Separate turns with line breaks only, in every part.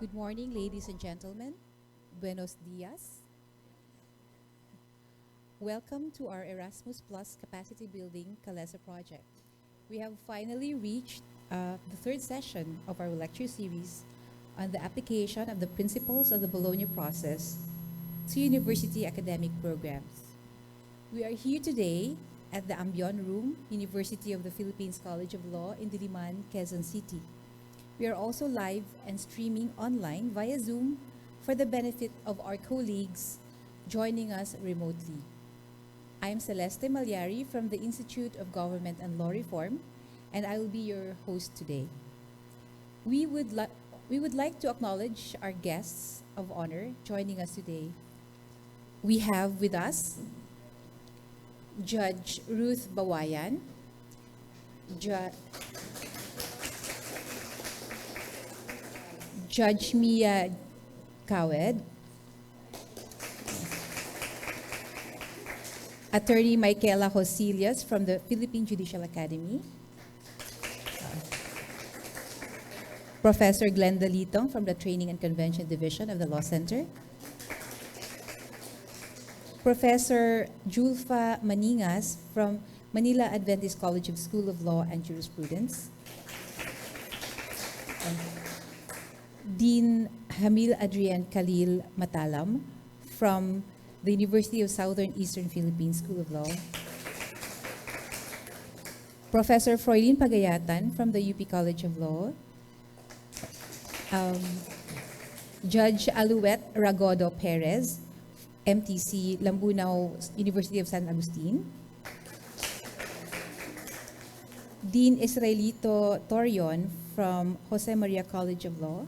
Good morning, ladies and gentlemen. Buenos dias. Welcome to our Erasmus Plus Capacity Building CALESA project. We have finally reached the third session of our lecture series on the application of the principles of the Bologna process to university academic programs. We are here today at the Ambion Room, University of the Philippines College of Law in Diliman, Quezon City. We are also live and streaming online via Zoom for the benefit of our colleagues joining us remotely. I am Celeste Malyari from the Institute of Government and Law Reform, and I will be your host today. We would like to acknowledge our guests of honor joining us today. We have with us Judge Ruth Bawayan, Judge Mia Kawed, Attorney Michaela Josilias from the Philippine Judicial Academy, Professor Glenda Litong from the Training and Convention Division of the Law Center, Professor Julfa Maningas from Manila Adventist College of School of Law and Jurisprudence, Dean Hamil Adrian Khalil Matalam from the University of Southern Eastern Philippines School of Law, Professor Froilin Pagayatan from the UP College of Law, Judge Aluet Ragodo Perez, MTC, Lambunao University of San Agustin, Dean Israelito Torion from Jose Maria College of Law,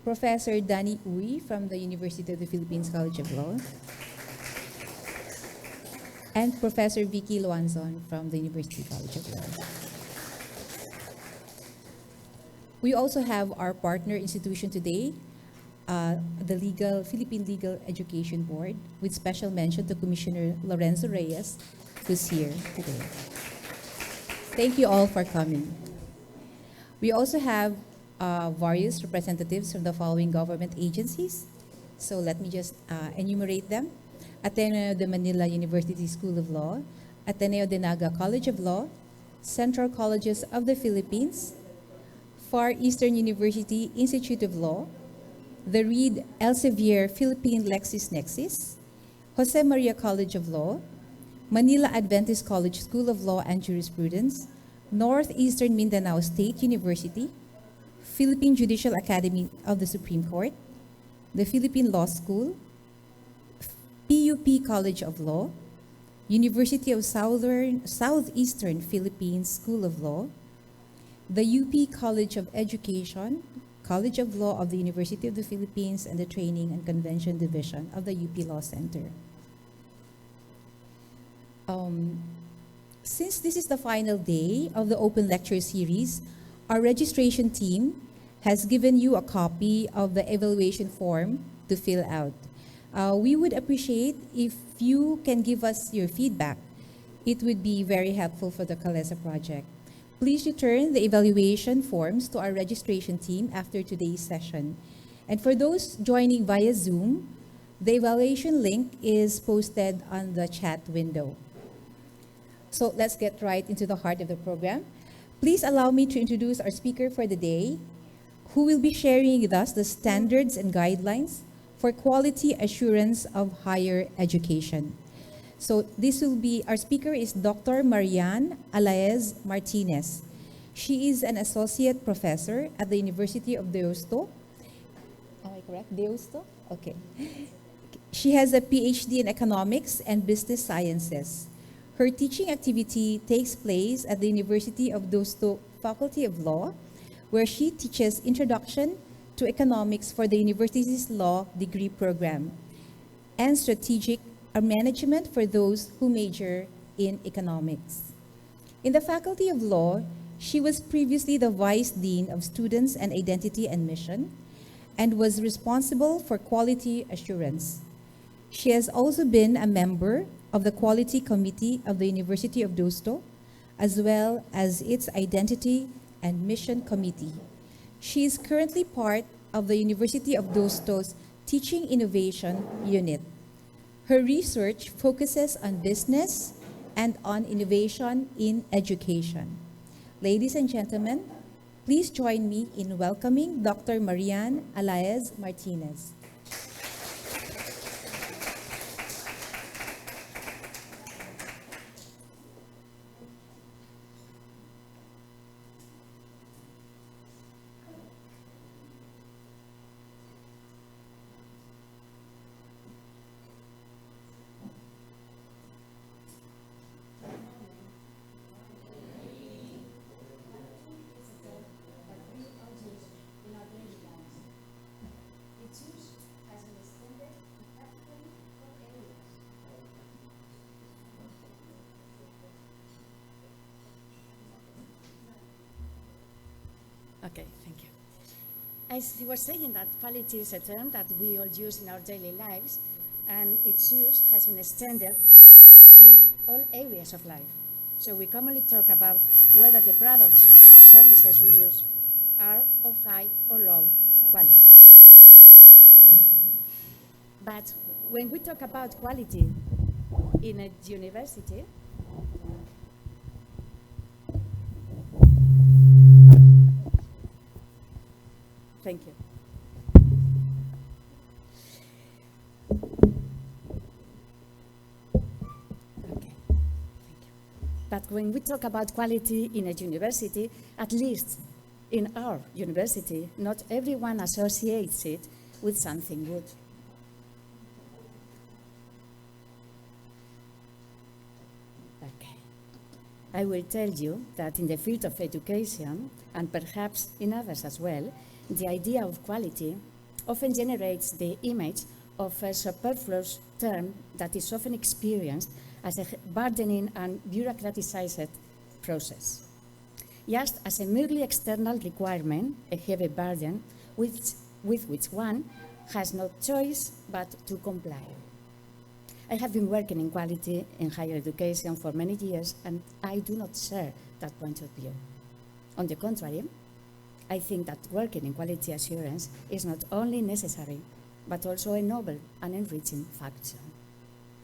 Professor Danny Uy from the University of the Philippines College of Law, and Professor Vicky Luanzon from the University College of Law. We also have our partner institution today, the Philippine Legal Education Board, with special mention to Commissioner Lorenzo Reyes, who's here today. Thank you all for coming. We also have various representatives from the following government agencies. So let me just enumerate them. Ateneo de Manila University School of Law, Ateneo de Naga College of Law, Central Colleges of the Philippines, Far Eastern University Institute of Law, the Reed Elsevier Philippine LexisNexis, Jose Maria College of Law, Manila Adventist College School of Law and Jurisprudence, Northeastern Mindanao State University, Philippine Judicial Academy of the Supreme Court, the Philippine Law School, PUP College of Law, University of Southeastern Philippines School of Law, the UP College of Education, College of Law of the University of the Philippines, and the Training and Convention Division of the UP Law Center. Since this is the final day of the open lecture series, our registration team has given you a copy of the evaluation form to fill out. We would appreciate if you can give us your feedback. It would be very helpful for the CALESA project. Please return the evaluation forms to our registration team after today's session. And for those joining via Zoom, the evaluation link is posted on the chat window. So let's get right into the heart of the program. Please allow me to introduce our speaker for the day, who will be sharing with us the standards and guidelines for quality assurance of higher education. So our speaker is Dr. Marian Alaez Martinez. She is an associate professor at the University of Deusto. Am I correct? Deusto? Okay. She has a PhD in economics and business sciences. Her teaching activity takes place at the University of Deusto Faculty of Law, where she teaches Introduction to Economics for the university's law degree program and strategic management for those who major in economics. In the Faculty of Law, she was previously the Vice Dean of Students and Identity and Mission and was responsible for quality assurance. She has also been a member of the Quality Committee of the University of Deusto, as well as its Identity, and Mission Committee. She is currently part of the University of Deusto's Teaching Innovation Unit. Her research focuses on business and on innovation in education. Ladies and gentlemen, please join me in welcoming Dr. Marian Alaez Martinez.
Okay, thank you. As you were saying, that quality is a term that we all use in our daily lives, and its use has been extended to practically all areas of life. So we commonly talk about whether the products or services we use are of high or low quality. But when we talk about quality in a university, thank you. Okay, thank you. But when we talk about quality in a university, at least in our university, not everyone associates it with something good. Okay. I will tell you that in the field of education, and perhaps in others as well, the idea of quality often generates the image of a superfluous term that is often experienced as a burdening and bureaucratized process. Just as a merely external requirement, a heavy burden with which one has no choice but to comply. I have been working in quality in higher education for many years, and I do not share that point of view. On the contrary, I think that working in quality assurance is not only necessary, but also a noble and enriching function.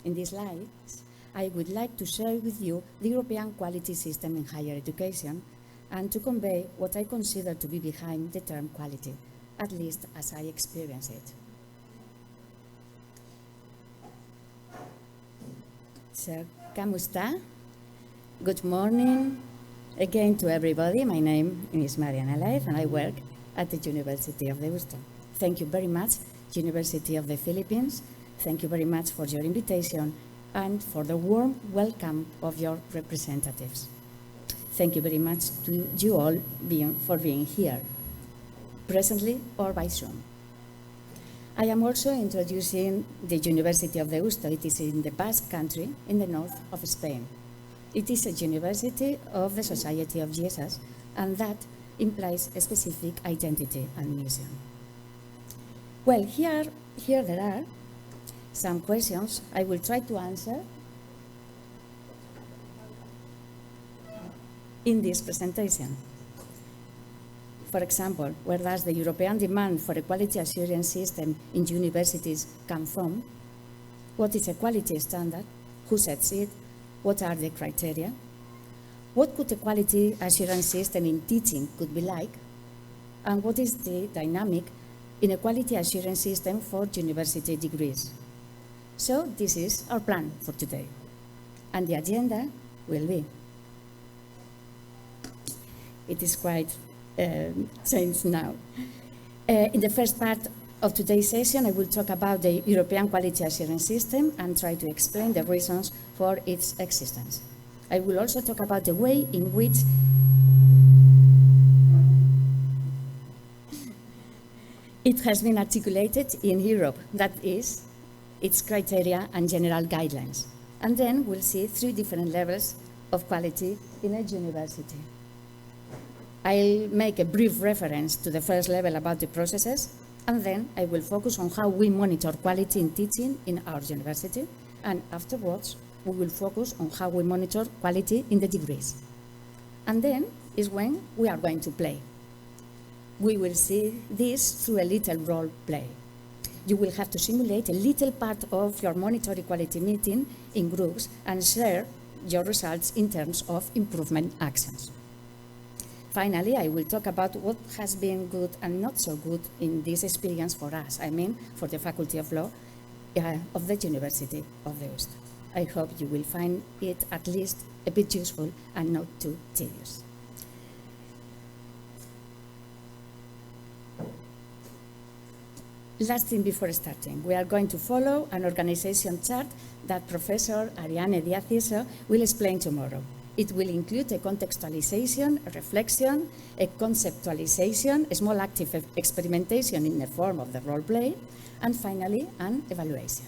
In these slides, I would like to share with you the European quality system in higher education and to convey what I consider to be behind the term quality, at least as I experience it. So, kamusta? Good morning. Again to everybody, my name is Marian Alaez and I work at the University of Deusto. Thank you very much, University of the Philippines. Thank you very much for your invitation and for the warm welcome of your representatives. Thank you very much to you all for being here, presently or by Zoom. I am also introducing the University of Deusto. It is in the Basque Country in the north of Spain. It is a university of the Society of Jesus, and that implies a specific identity and mission. Well, here there are some questions I will try to answer in this presentation. For example, where does the European demand for a quality assurance system in universities come from? What is a quality standard? Who sets it? What are the criteria? What could a quality assurance system in teaching could be like? And what is the dynamic in a quality assurance system for university degrees? So this is our plan for today. And the agenda will be. It is quite changed now. In the first part of today's session, I will talk about the European Quality Assurance System and try to explain the reasons for its existence. I will also talk about the way in which it has been articulated in Europe, that is, its criteria and general guidelines. And then we'll see 3 different levels of quality in a university. I'll make a brief reference to the first level about the processes, and then I will focus on how we monitor quality in teaching in our university, and afterwards we will focus on how we monitor quality in the degrees. And then is when we are going to play. We will see this through a little role play. You will have to simulate a little part of your monetary quality meeting in groups and share your results in terms of improvement actions. Finally, I will talk about what has been good and not so good in this experience for us, for the Faculty of Law of the University of the East. I hope you will find it at least a bit useful and not too tedious. Last thing before starting, we are going to follow an organization chart that Professor Ariane Diaz-Iso will explain tomorrow. It will include a contextualization, a reflection, a conceptualization, a small active experimentation in the form of the role play, and finally, an evaluation.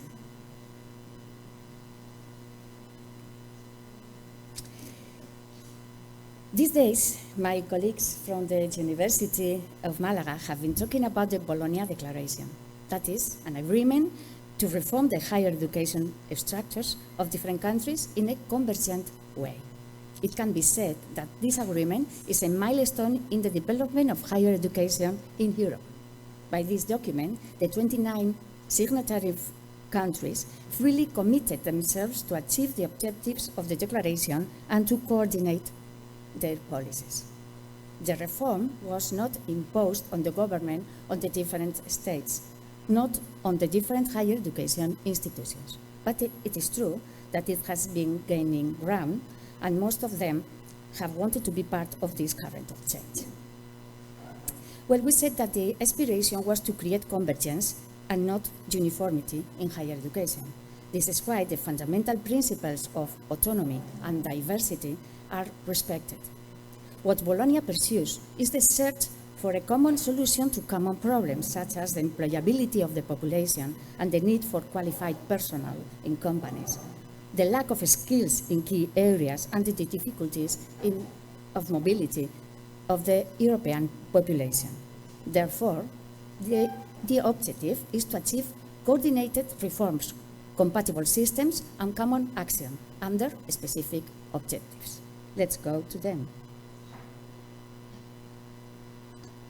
These days, my colleagues from the University of Malaga have been talking about the Bologna Declaration. That is, an agreement to reform the higher education structures of different countries in a convergent way. It can be said that this agreement is a milestone in the development of higher education in Europe. By this document, the 29 signatory countries freely committed themselves to achieve the objectives of the declaration and to coordinate their policies. The reform was not imposed on the government of the different states, not on the different higher education institutions. But it is true that it has been gaining ground, and most of them have wanted to be part of this current of change. Well, we said that the aspiration was to create convergence and not uniformity in higher education. This is why the fundamental principles of autonomy and diversity are respected. What Bologna pursues is the search for a common solution to common problems, such as the employability of the population and the need for qualified personnel in companies, the lack of skills in key areas, and the difficulties of mobility of the European population. Therefore, the objective is to achieve coordinated reforms, compatible systems, and common action under specific objectives. Let's go to them.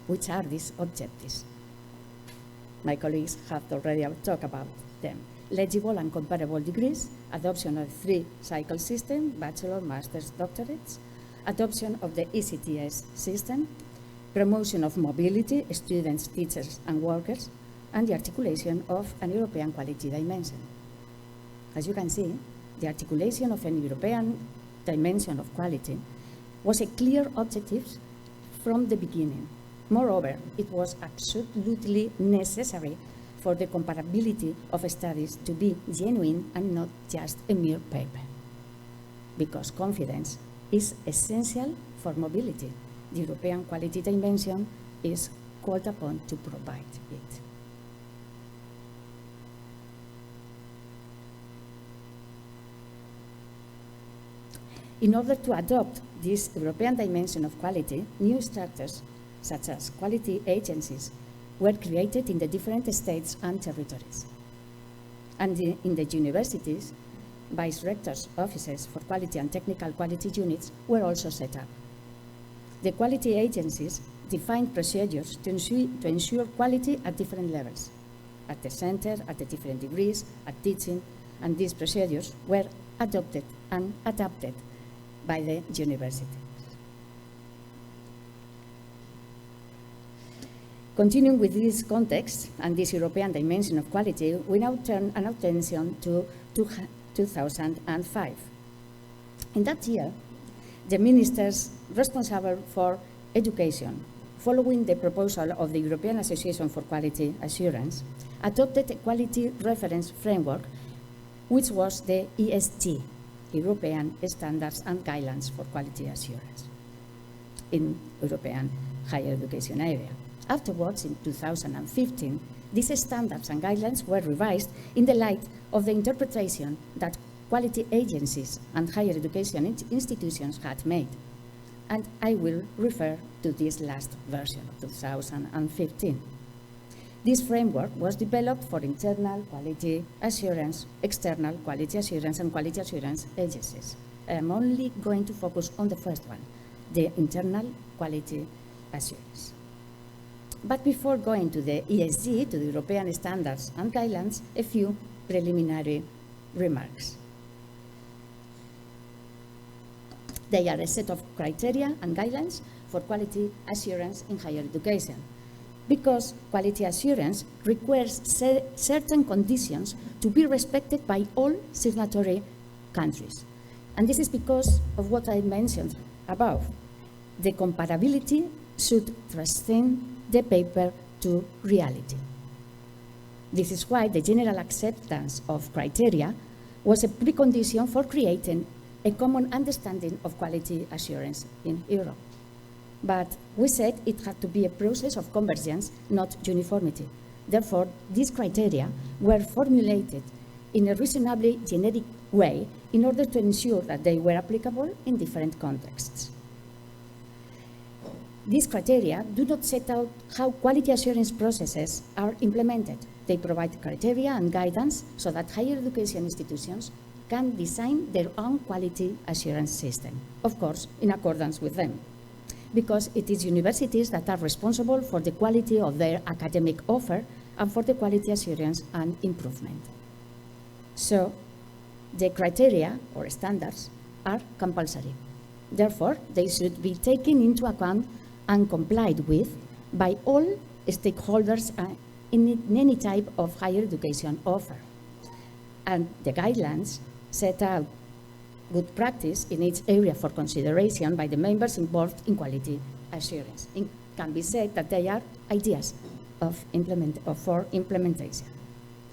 Which are these objectives? My colleagues have already talked about them. Legible and comparable degrees, adoption of 3-cycle system, bachelor, master's, doctorates, adoption of the ECTS system, promotion of mobility, students, teachers, and workers, and the articulation of an European quality dimension. As you can see, the articulation of an European dimension of quality was a clear objective from the beginning. Moreover, it was absolutely necessary for the comparability of studies to be genuine and not just a mere paper, because confidence is essential for mobility. The European quality dimension is called upon to provide it. In order to adopt this European dimension of quality, new structures, such as quality agencies, were created in the different states and territories. And in the universities, vice-rectors' offices for quality and technical quality units were also set up. The quality agencies defined procedures to ensure quality at different levels, at the center, at the different degrees, at teaching, and these procedures were adopted and adapted by the university. Continuing with this context and this European dimension of quality, we now turn our attention to 2005. In that year, the ministers responsible for education, following the proposal of the European Association for Quality Assurance, adopted a quality reference framework, which was the ESG, European Standards and Guidelines for Quality Assurance, in European higher education area. Afterwards, in 2015, these standards and guidelines were revised in the light of the interpretation that quality agencies and higher education institutions had made. And I will refer to this last version of 2015. This framework was developed for internal quality assurance, external quality assurance, and quality assurance agencies. I am only going to focus on the first one, the internal quality assurance. But before going to the ESG, to the European standards and guidelines, a few preliminary remarks. They are a set of criteria and guidelines for quality assurance in higher education, because quality assurance requires certain conditions to be respected by all signatory countries. And this is because of what I mentioned above. The comparability should transcend the paper to reality. This is why the general acceptance of criteria was a precondition for creating a common understanding of quality assurance in Europe. But we said it had to be a process of convergence, not uniformity. Therefore, these criteria were formulated in a reasonably generic way in order to ensure that they were applicable in different contexts. These criteria do not set out how quality assurance processes are implemented. They provide criteria and guidance so that higher education institutions can design their own quality assurance system, of course, in accordance with them, because it is universities that are responsible for the quality of their academic offer and for the quality assurance and improvement. So, the criteria or standards are compulsory. Therefore, they should be taken into account and complied with by all stakeholders in any type of higher education offer. And the guidelines set out good practice in each area for consideration by the members involved in quality assurance. It can be said that they are ideas for implementation.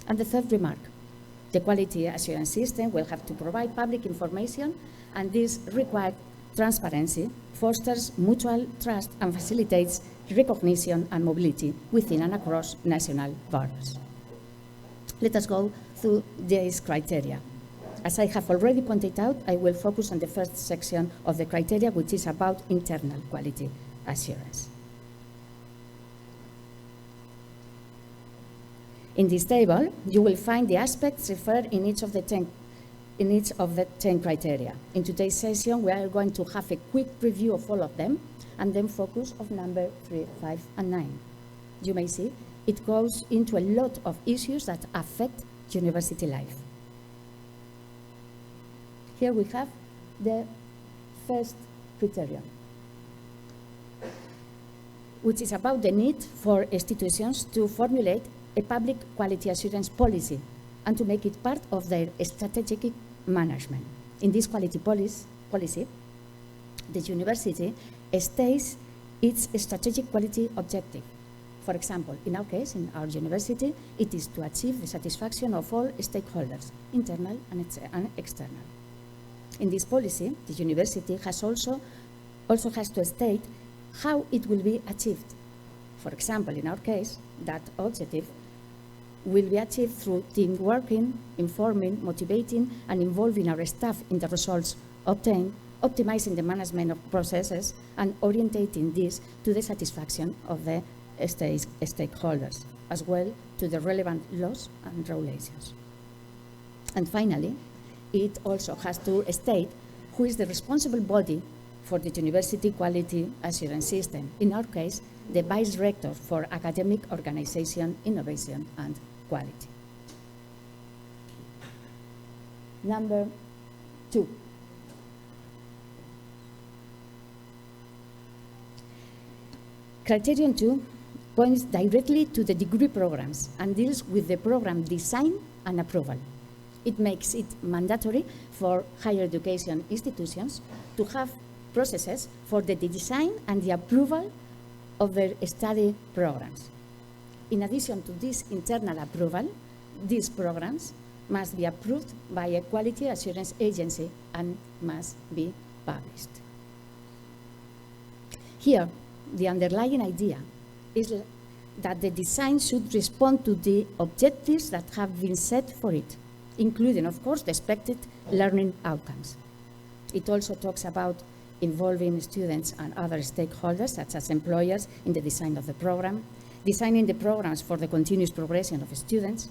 And the third remark, the quality assurance system will have to provide public information, and this required transparency, fosters mutual trust, and facilitates recognition and mobility within and across national borders. Let us go through these criteria. As I have already pointed out, I will focus on the first section of the criteria, which is about internal quality assurance. In this table, you will find the aspects referred in each of the 10 criteria. In today's session, we are going to have a quick review of all of them and then focus on number 3, 5, and 9. You may see it goes into a lot of issues that affect university life. Here we have the first criterion, which is about the need for institutions to formulate a public quality assurance policy and to make it part of their strategic management. In this quality policy, the university states its strategic quality objective. For example, in our case, in our university, it is to achieve the satisfaction of all stakeholders, internal and external. In this policy, the university also has to state how it will be achieved. For example, in our case, that objective will be achieved through team working, informing, motivating, and involving our staff in the results obtained, optimizing the management of processes, and orientating this to the satisfaction of the stakeholders, as well to the relevant laws and regulations. And finally, it also has to state who is the responsible body for the university quality assurance system. In our case, the Vice Rector for Academic Organization, Innovation, and Quality. Number 2. Criterion 2 points directly to the degree programs and deals with the program design and approval. It makes it mandatory for higher education institutions to have processes for the design and the approval of their study programs. In addition to this internal approval, these programs must be approved by a quality assurance agency and must be published. Here, the underlying idea is that the design should respond to the objectives that have been set for it, including, of course, the expected learning outcomes. It also talks about involving students and other stakeholders, such as employers, in the design of the program, designing the programs for the continuous progression of students,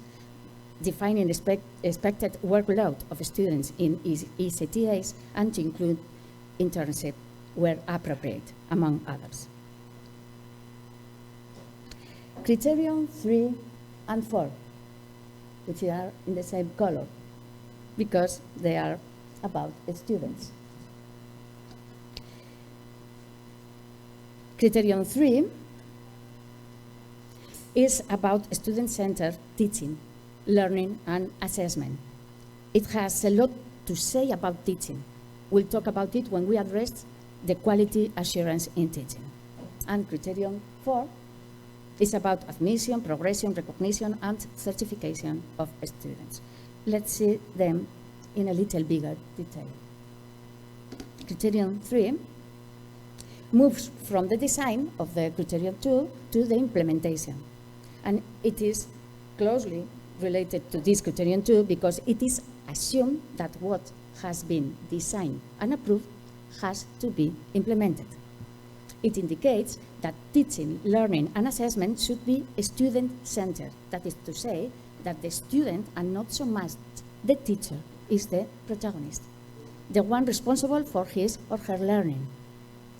defining expected workload of students in ECTAs, and to include internship were appropriate, among others. Criterion 3 and 4, which are in the same color, because they are about students. Criterion 3 is about student-centered teaching, learning, and assessment. It has a lot to say about teaching. We'll talk about it when we address the quality assurance in teaching. And criterion 4 is about admission, progression, recognition, and certification of students. Let's see them in a little bigger detail. Criterion 3 moves from the design of the criterion 2 to the implementation. And it is closely related to this criterion 2 because it is assumed that what has been designed and approved has to be implemented. It indicates that teaching, learning, and assessment should be student-centered. That is to say that the student, and not so much the teacher, is the protagonist, the one responsible for his or her learning.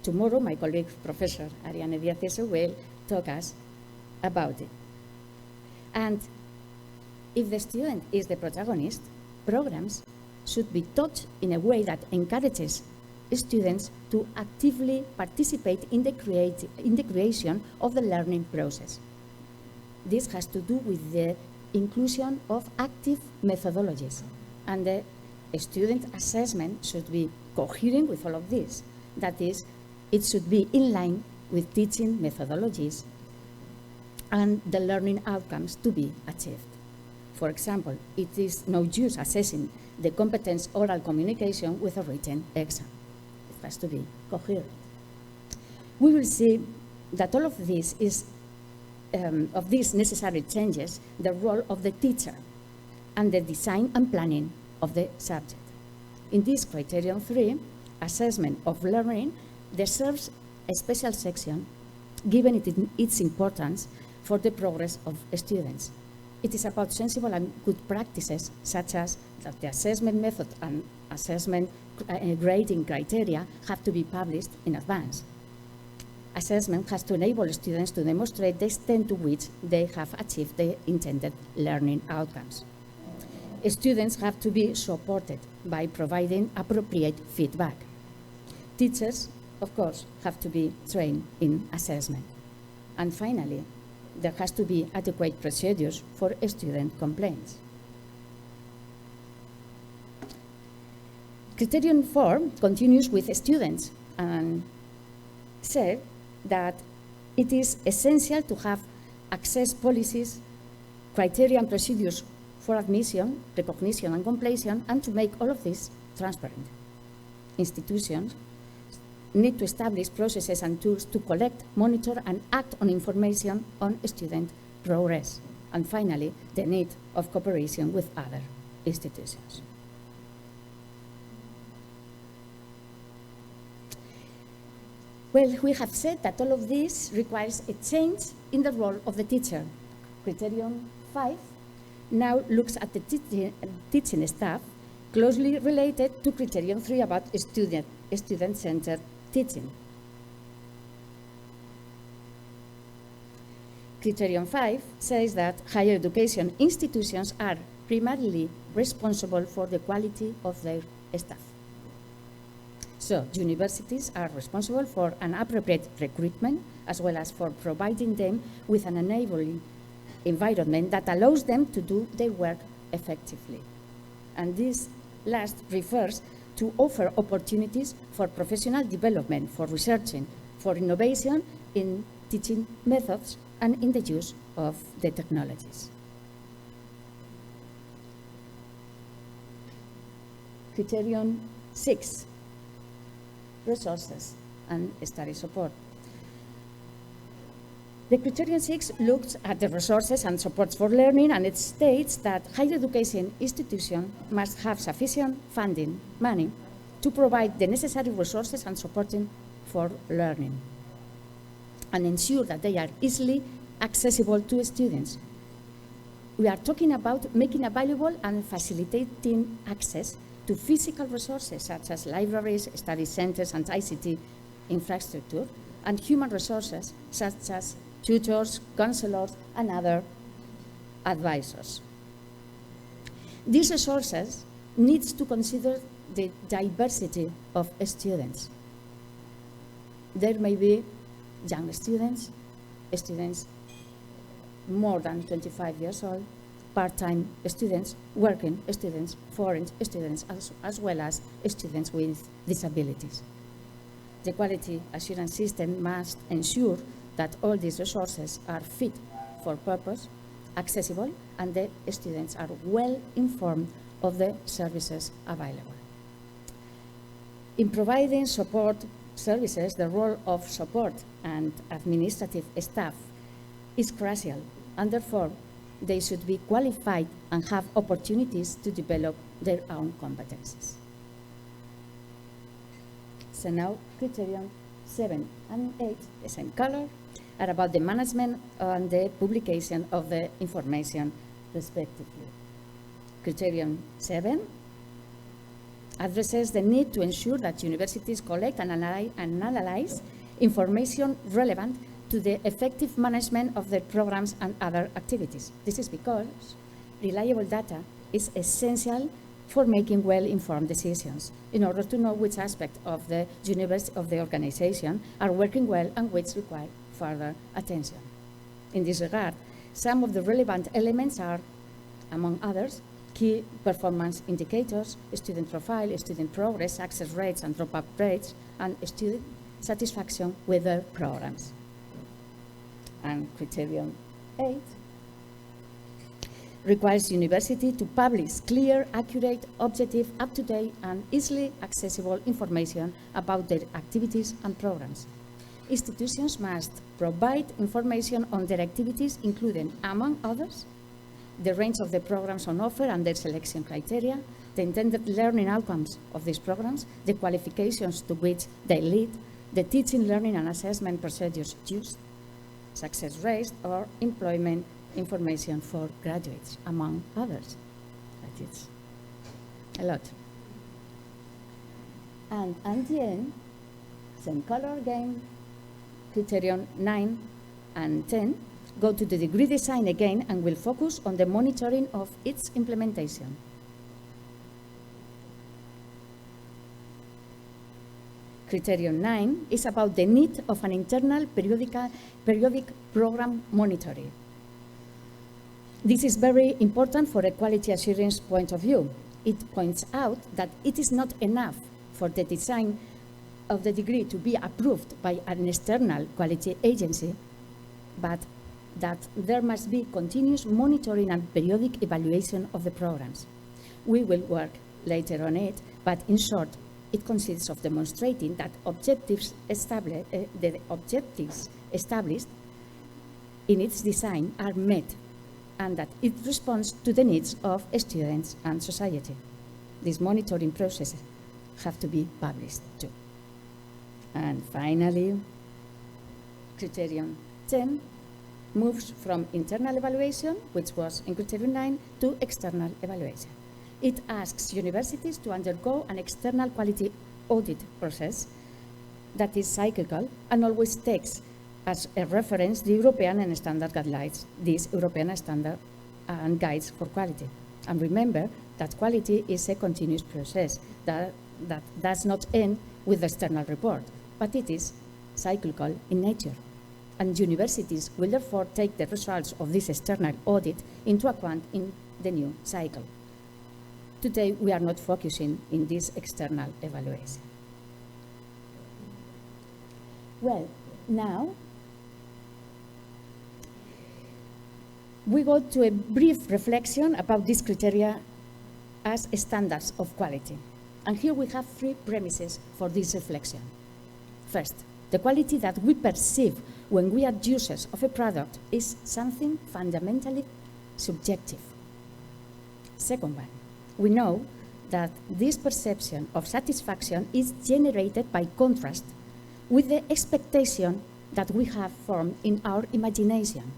Tomorrow, my colleague, Professor Ariane Diaz, will talk us about it. And if the student is the protagonist, programs should be taught in a way that encourages students to actively participate in the creation of the learning process. This has to do with the inclusion of active methodologies, and the student assessment should be coherent with all of this. That is, it should be in line with teaching methodologies and the learning outcomes to be achieved. For example, it is no use assessing the competence oral communication with a written exam. It has to be coherent. We will see that all of this is, of these necessary changes, the role of the teacher and the design and planning of the subject. In this criterion 3, assessment of learning, deserves a special section given its importance for the progress of students. It is about sensible and good practices, such as that the assessment method and assessment grading criteria have to be published in advance. Assessment has to enable students to demonstrate the extent to which they have achieved the intended learning outcomes. Students have to be supported by providing appropriate feedback. Teachers, of course, have to be trained in assessment. And finally, there has to be adequate procedures for student complaints. Criterion 4 continues with students and said that it is essential to have access policies, criteria and procedures for admission, recognition and completion, and to make all of this transparent. Institutions need to establish processes and tools to collect, monitor, and act on information on student progress. And finally, the need of cooperation with other institutions. Well, we have said that all of this requires a change in the role of the teacher. Criterion 5 now looks at the teaching staff, closely related to criterion 3 about student-centered teaching. Criterion 5 says that higher education institutions are primarily responsible for the quality of their staff. So, universities are responsible for an appropriate recruitment, as well as for providing them with an enabling environment that allows them to do their work effectively. And this last refers to offer opportunities for professional development, for researching, for innovation in teaching methods and in the use of the technologies. Criterion 6, resources and study support. The criterion 6 looks at the resources and supports for learning, and it states that higher education institutions must have sufficient funding, money, to provide the necessary resources and supporting for learning, and ensure that they are easily accessible to students. We are talking about making available and facilitating access to physical resources such as libraries, study centers, and ICT infrastructure, and human resources such as tutors, counselors, and other advisors. These resources need to consider the diversity of students. There may be young students, students more than 25 years old, part-time students, working students, foreign students, as well as students with disabilities. The quality assurance system must ensure that all these resources are fit for purpose, accessible, and the students are well informed of the services available. In providing support services, the role of support and administrative staff is crucial, and therefore they should be qualified and have opportunities to develop their own competencies. So now, criterion 7 and 8, the same color, are about the management and the publication of the information, respectively. Criterion 7 addresses the need to ensure that universities collect and analyze information relevant to the effective management of their programs and other activities. This is because reliable data is essential for making well-informed decisions in order to know which aspects of the university of the organization are working well and which require further attention. In this regard, some of the relevant elements are, among others, key performance indicators, student profile, student progress, success rates and drop-out rates, and student satisfaction with their programs. And criterion 8 requires university to publish clear, accurate, objective, up-to-date, and easily accessible information about their activities and programs. Institutions must provide information on their activities, including, among others, the range of the programs on offer and their selection criteria, the intended learning outcomes of these programs, the qualifications to which they lead, the teaching, learning, and assessment procedures used, success rates, or employment information for graduates, among others. That is a lot. And at the end, same color again, criterion 9 and 10 go to the degree design again and will focus on the monitoring of its implementation. Criterion 9 is about the need of an internal periodic program monitoring. This is very important for a quality assurance point of view. It points out that it is not enough for the design of the degree to be approved by an external quality agency, but that there must be continuous monitoring and periodic evaluation of the programs. We will work later on it, but in short, it consists of demonstrating that the objectives established in its design are met and that it responds to the needs of students and society. These monitoring processes have to be published too. And finally, criterion 10 moves from internal evaluation, which was in criterion 9, to external evaluation. It asks universities to undergo an external quality audit process that is cyclical and always takes as a reference the European and standard guidelines, these European standard and guides for quality. And remember that quality is a continuous process that does not end with the external report, but it is cyclical in nature. And universities will therefore take the results of this external audit into account in the new cycle. Today, we are not focusing in this external evaluation. Well, now we go to a brief reflection about these criteria as standards of quality. And here we have three premises for this reflection. First, the quality that we perceive when we are users of a product is something fundamentally subjective. Second one, we know that this perception of satisfaction is generated by contrast with the expectation that we have formed in our imagination,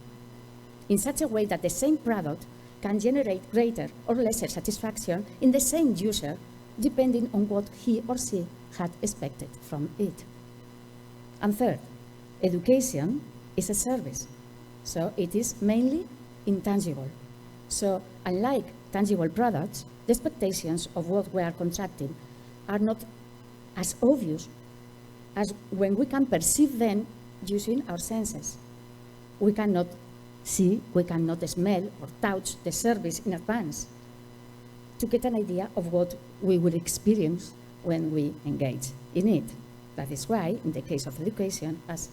in such a way that the same product can generate greater or lesser satisfaction in the same user, depending on what he or she had expected from it. And third, education is a service, so it is mainly intangible. So unlike tangible products, the expectations of what we are contracting are not as obvious as when we can perceive them using our senses. We cannot see, we cannot smell or touch the service in advance to get an idea of what we will experience when we engage in it. That is why, in the case of education, as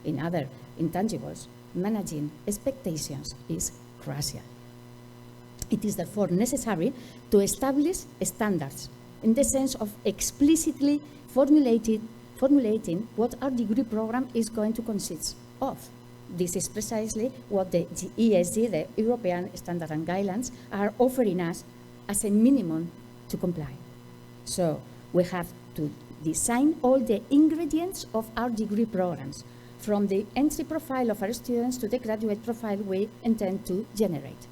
in other intangibles, managing expectations is crucial. It is therefore necessary to establish standards in the sense of explicitly formulating what our degree program is going to consist of. This is precisely what the ESG, the European Standard and Guidelines, are offering us as a minimum to comply. So we have to design all the ingredients of our degree programs, from the entry profile of our students to the graduate profile we intend to generate,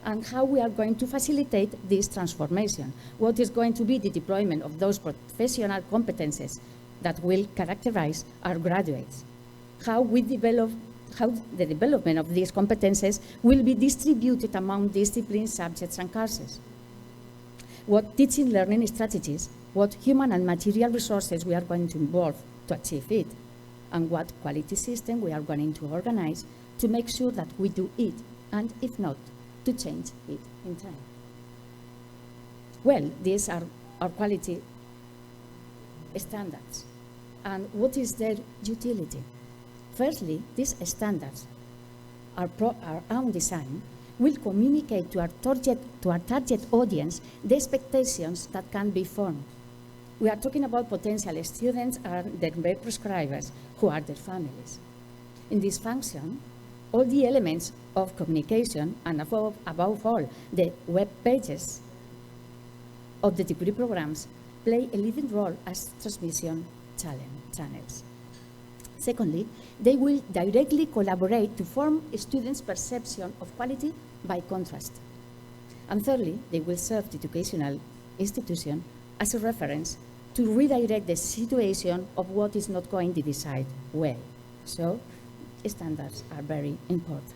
and how we are going to facilitate this transformation. What is going to be the deployment of those professional competences that will characterize our graduates? How the development of these competences will be distributed among disciplines, subjects, and courses. What teaching learning strategies, what human and material resources we are going to involve to achieve it, and what quality system we are going to organize to make sure that we do it, and if not, to change it in time. Well, these are our quality standards. And what is their utility? Firstly, these standards, our own design, will communicate to our target audience the expectations that can be formed. We are talking about potential students and their prescribers, who are their families. In this function, all the elements of communication, and above all, the web pages of the degree programs, play a leading role as transmission channels. Secondly, they will directly collaborate to form a student's perception of quality by contrast. And thirdly, they will serve the educational institution as a reference to redirect the situation of what is not going to decide well. So, standards are very important.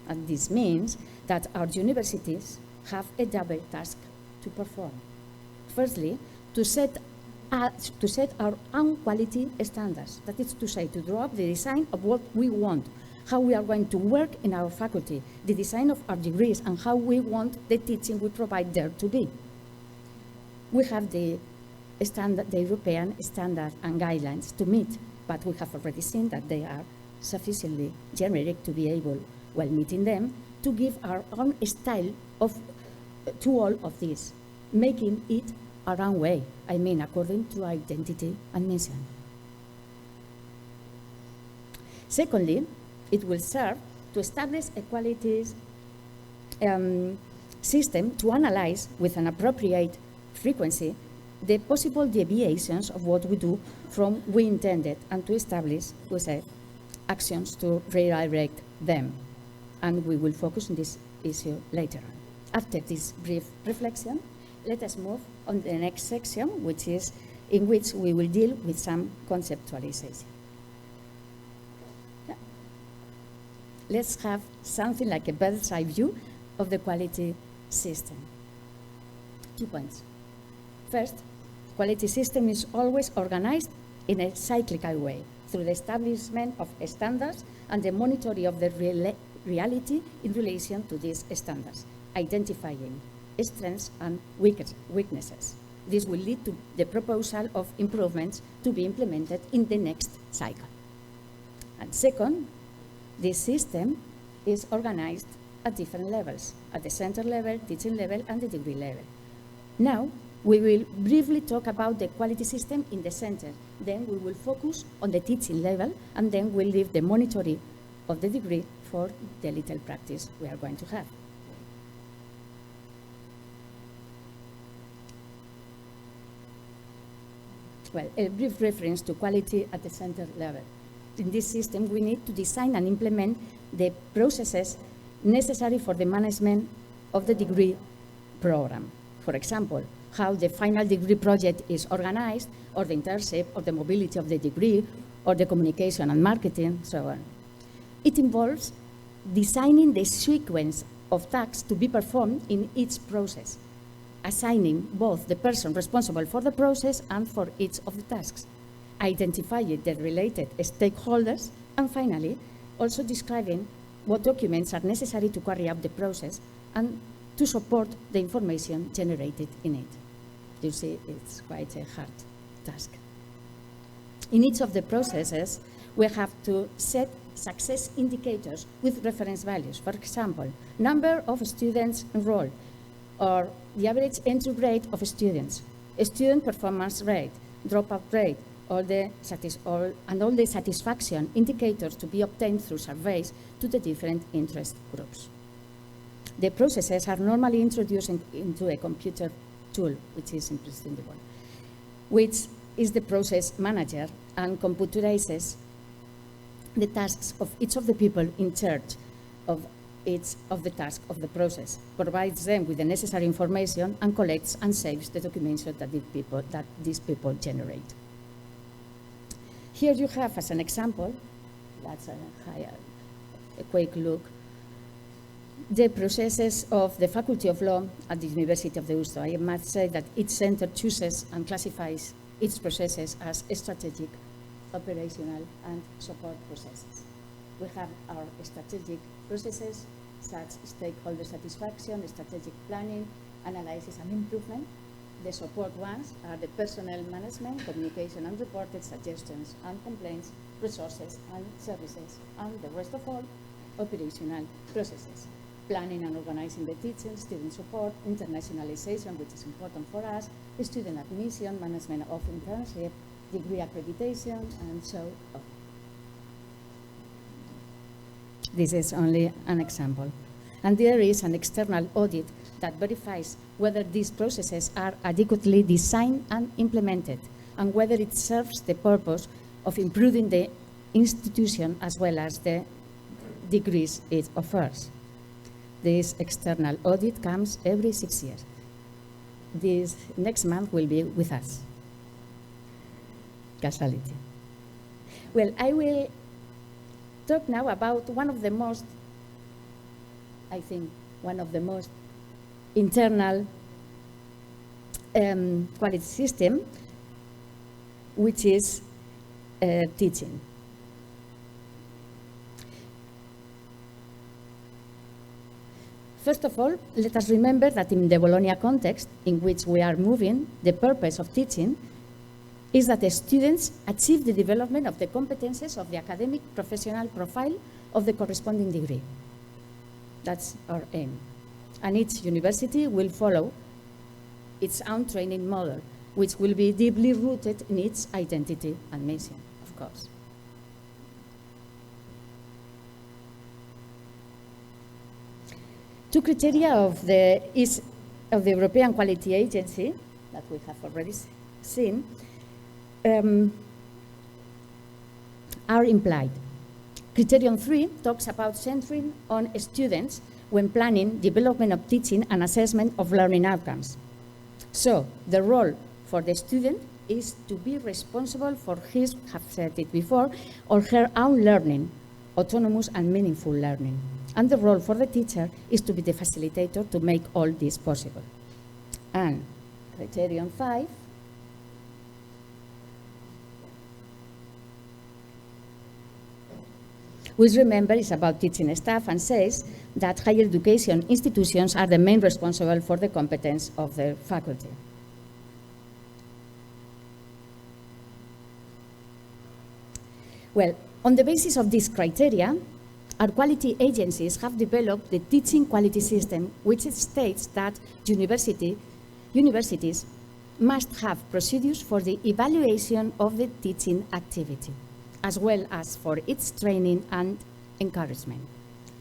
And this means that our universities have a double task to perform. Firstly, to set our own quality standards. That is to say, to draw up the design of what we want, how we are going to work in our faculty, the design of our degrees, and how we want the teaching we provide there to be. We have the European standard and guidelines to meet, but we have already seen that they are sufficiently generic to be able, while meeting them, to give our own style to all of this, making it our own way, I mean, according to identity and mission. Secondly, it will serve to establish a quality system to analyze with an appropriate frequency the possible deviations of what we do from we intended, and to establish, we said, actions to redirect them. And we will focus on this issue later on. After this brief reflection, let us move on to the next section, in which we will deal with some conceptualization. Yeah. Let's have something like a bird's eye view of the quality system. 2 points. First, quality system is always organized in a cyclical way through the establishment of standards and the monitoring of the reality in relation to these standards, identifying strengths and weaknesses. This will lead to the proposal of improvements to be implemented in the next cycle. And second, this system is organized at different levels, at the center level, teaching level, and the degree level. Now, we will briefly talk about the quality system in the center. Then we will focus on the teaching level, and then we'll leave the monitoring of the degree for the little practice we are going to have. Well, a brief reference to quality at the center level. In this system, we need to design and implement the processes necessary for the management of the degree program. For example, how the final degree project is organized, or the internship, or the mobility of the degree, or the communication and marketing, so on. It involves designing the sequence of tasks to be performed in each process, assigning both the person responsible for the process and for each of the tasks, identifying the related stakeholders, and finally, also describing what documents are necessary to carry out the process and to support the information generated in it. You see, it's quite a hard task. In each of the processes, we have to set success indicators with reference values. For example, number of students enrolled, or the average entry rate of students, student performance rate, dropout rate, all the satisfaction indicators to be obtained through surveys to the different interest groups. The processes are normally introduced into a computer tool, which is interesting one, which is the process manager and computerizes the tasks of each of the people in charge of each of the tasks of the process, provides them with the necessary information, and collects and saves the documentation that these people generate. Here you have, as an example, that's a quick look, the processes of the Faculty of Law at the University of Deusto. I must say that each center chooses and classifies its processes as strategic, operational, and support processes. We have our strategic processes, such as stakeholder satisfaction, strategic planning, analysis and improvement. The support ones are the personnel management, communication and reported suggestions and complaints, resources and services, and the rest of all, operational processes. Planning and organizing the teaching, student support, internationalization, which is important for us, student admission, management of internship, degree accreditation, and so on. This is only an example. And there is an external audit that verifies whether these processes are adequately designed and implemented, and whether it serves the purpose of improving the institution as well as the degrees it offers. This external audit comes every 6 years. This next month will be with us. Casualty. Well, I will talk now about one of the most internal quality system, which is teaching. First of all, let us remember that in the Bologna context in which we are moving, the purpose of teaching is that the students achieve the development of the competences of the academic professional profile of the corresponding degree. That's our aim. And each university will follow its own training model, which will be deeply rooted in its identity and mission, of course. Two criteria of the European Quality Agency that we have already seen are implied. Criterion 3 talks about centering on students when planning development of teaching and assessment of learning outcomes. So the role for the student is to be responsible for his, have said it before, or her own learning, autonomous and meaningful learning. And the role for the teacher is to be the facilitator to make all this possible. And criterion 5 which, remember, is about teaching staff and says that higher education institutions are the main responsible for the competence of the faculty. Well, on the basis of these criteria, our quality agencies have developed the teaching quality system, which states that universities must have procedures for the evaluation of the teaching activity, as well as for its training and encouragement.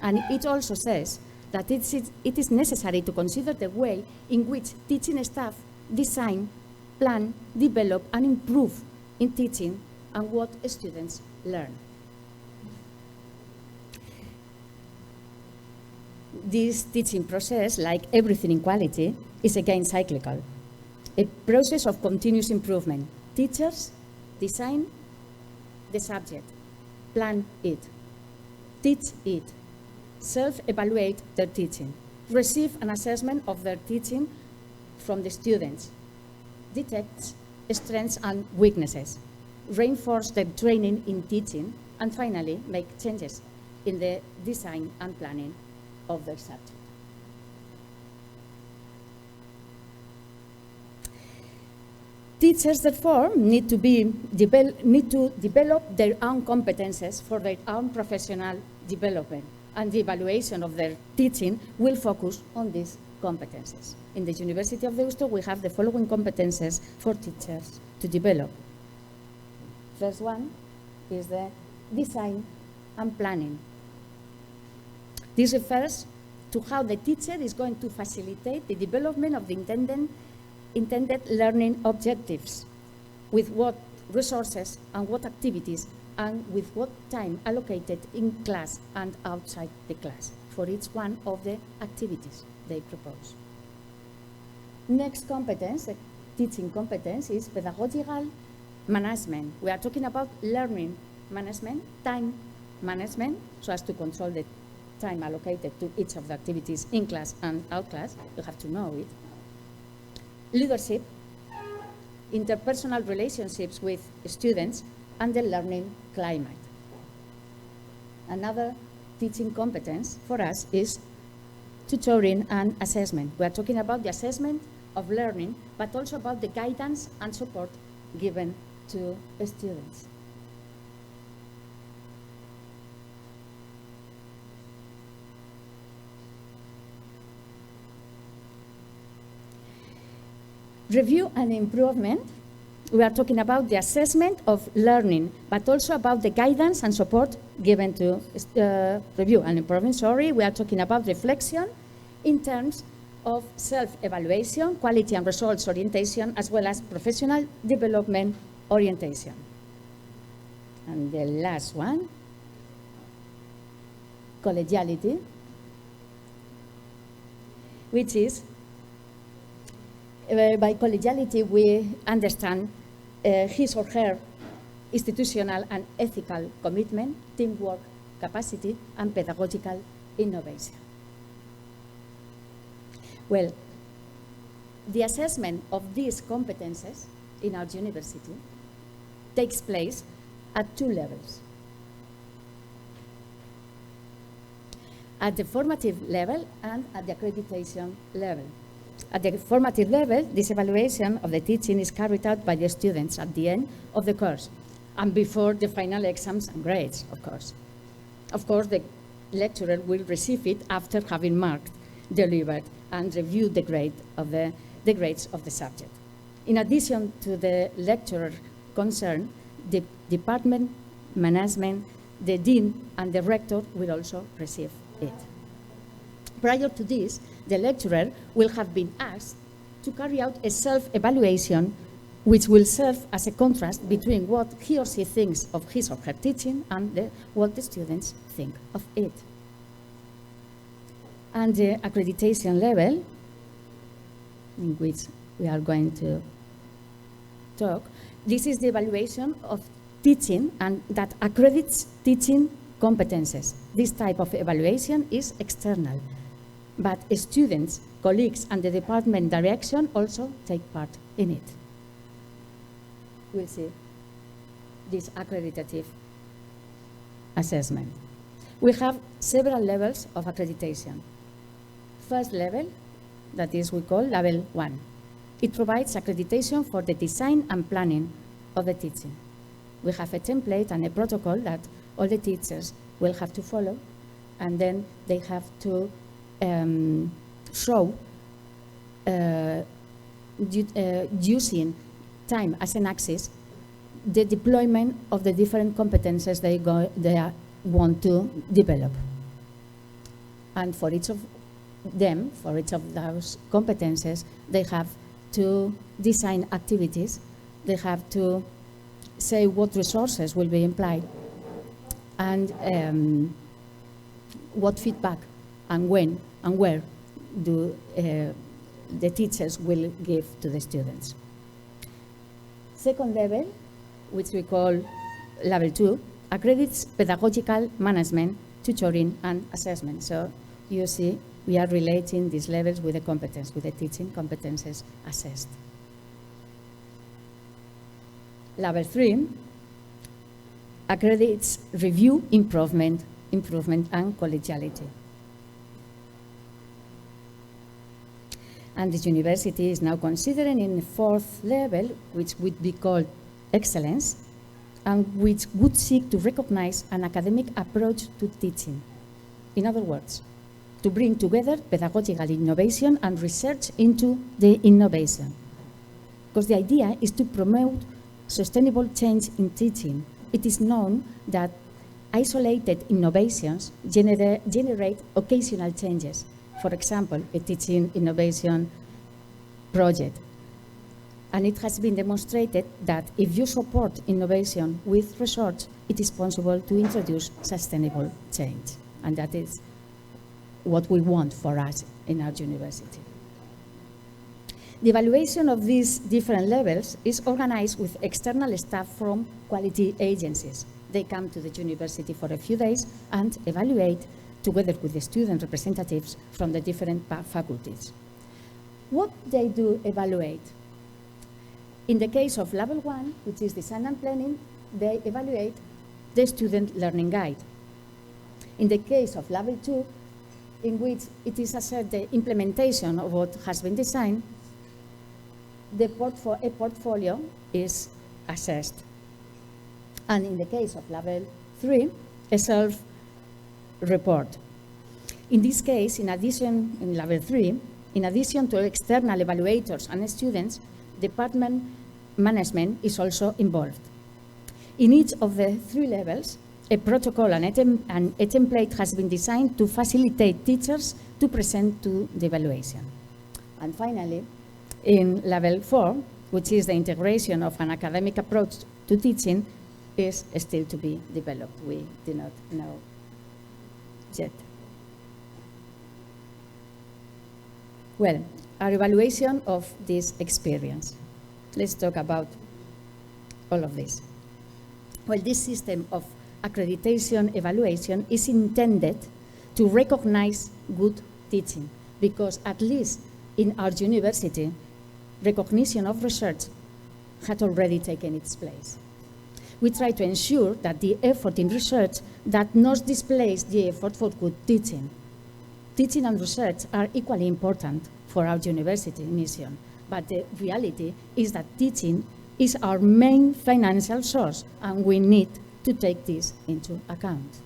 And it also says that it is necessary to consider the way in which teaching staff design, plan, develop, and improve in teaching and what students learn. This teaching process, like everything in quality, is again cyclical, a process of continuous improvement. Teachers design, the subject, plan it, teach it, self-evaluate their teaching, receive an assessment of their teaching from the students, detect strengths and weaknesses, reinforce their training in teaching, and finally, make changes in the design and planning of their subject. Teachers, therefore, need to develop their own competences for their own professional development, and the evaluation of their teaching will focus on these competences. In the University of Deusto, we have the following competences for teachers to develop. First one is the design and planning. This refers to how the teacher is going to facilitate the development of the intended learning objectives, with what resources and what activities and with what time allocated in class and outside the class for each one of the activities they propose. Next competence, the teaching competence, is pedagogical management. We are talking about learning management, time management, so as to control the time allocated to each of the activities in class and out class. You have to know it. Leadership, interpersonal relationships with students, and the learning climate. Another teaching competence for us is tutoring and assessment. We are talking about the assessment of learning, but also about the guidance and support given to students. Review and improvement. We are talking about the assessment of learning, but also about the guidance and support given to review and improvement. We are talking about reflection in terms of self-evaluation, quality and results orientation, as well as professional development orientation. And the last one, collegiality, which is, by collegiality, we understand his or her institutional and ethical commitment, teamwork capacity, and pedagogical innovation. Well, the assessment of these competences in our university takes place at two levels. At the formative level and at the accreditation level. At the formative level, this evaluation of the teaching is carried out by the students at the end of the course and before the final exams and grades, of course. Of course, the lecturer will receive it after having marked, delivered, and reviewed the grades of the subject. In addition to the lecturer concerned, the department management, the dean, and the rector will also receive it. Prior to this, the lecturer will have been asked to carry out a self-evaluation which will serve as a contrast between what he or she thinks of his or her teaching and what the students think of it. And the accreditation level, in which we are going to talk, this is the evaluation of teaching and that accredits teaching competences. This type of evaluation is external, but students, colleagues, and the department direction also take part in it. We'll see this accreditative assessment. We have several levels of accreditation. First level, that is we call level 1. It provides accreditation for the design and planning of the teaching. We have a template and a protocol that all the teachers will have to follow, and then they have to show using time as an axis the deployment of the different competences they want to develop. And for each of them, for each of those competences, they have to design activities, they have to say what resources will be implied, and what feedback and when and where do the teachers will give to the students. Second level, which we call level 2 accredits pedagogical management, tutoring, and assessment. So you see, we are relating these levels with the competence, with the teaching competences assessed. Level 3 accredits review, improvement, and collegiality. And the university is now considering in the 4th level, which would be called excellence, and which would seek to recognize an academic approach to teaching. In other words, to bring together pedagogical innovation and research into the innovation. Because the idea is to promote sustainable change in teaching. It is known that isolated innovations generate occasional changes. For example, a teaching innovation project. And it has been demonstrated that if you support innovation with research, it is possible to introduce sustainable change. And that is what we want for us in our university. The evaluation of these different levels is organized with external staff from quality agencies. They come to the university for a few days and evaluate together with the student representatives from the different faculties. What they do evaluate? In the case of level 1, which is design and planning, they evaluate the student learning guide. In the case of level 2, in which it is assessed the implementation of what has been designed, a portfolio is assessed. And in the case of level 3, a self-report. In this case, in level 3, in addition to external evaluators and students, department management is also involved. In each of the 3 levels, a protocol and a template has been designed to facilitate teachers to present to the evaluation. And finally, in level 4, which is the integration of an academic approach to teaching, is still to be developed. We do not know yet. Well, our evaluation of this experience. Let's talk about all of this. Well, this system of accreditation evaluation is intended to recognize good teaching, because at least in our university, recognition of research had already taken its place. We try to ensure that the effort in research does not displace the effort for good teaching. Teaching and research are equally important for our university mission, but the reality is that teaching is our main financial source, and we need to take this into account.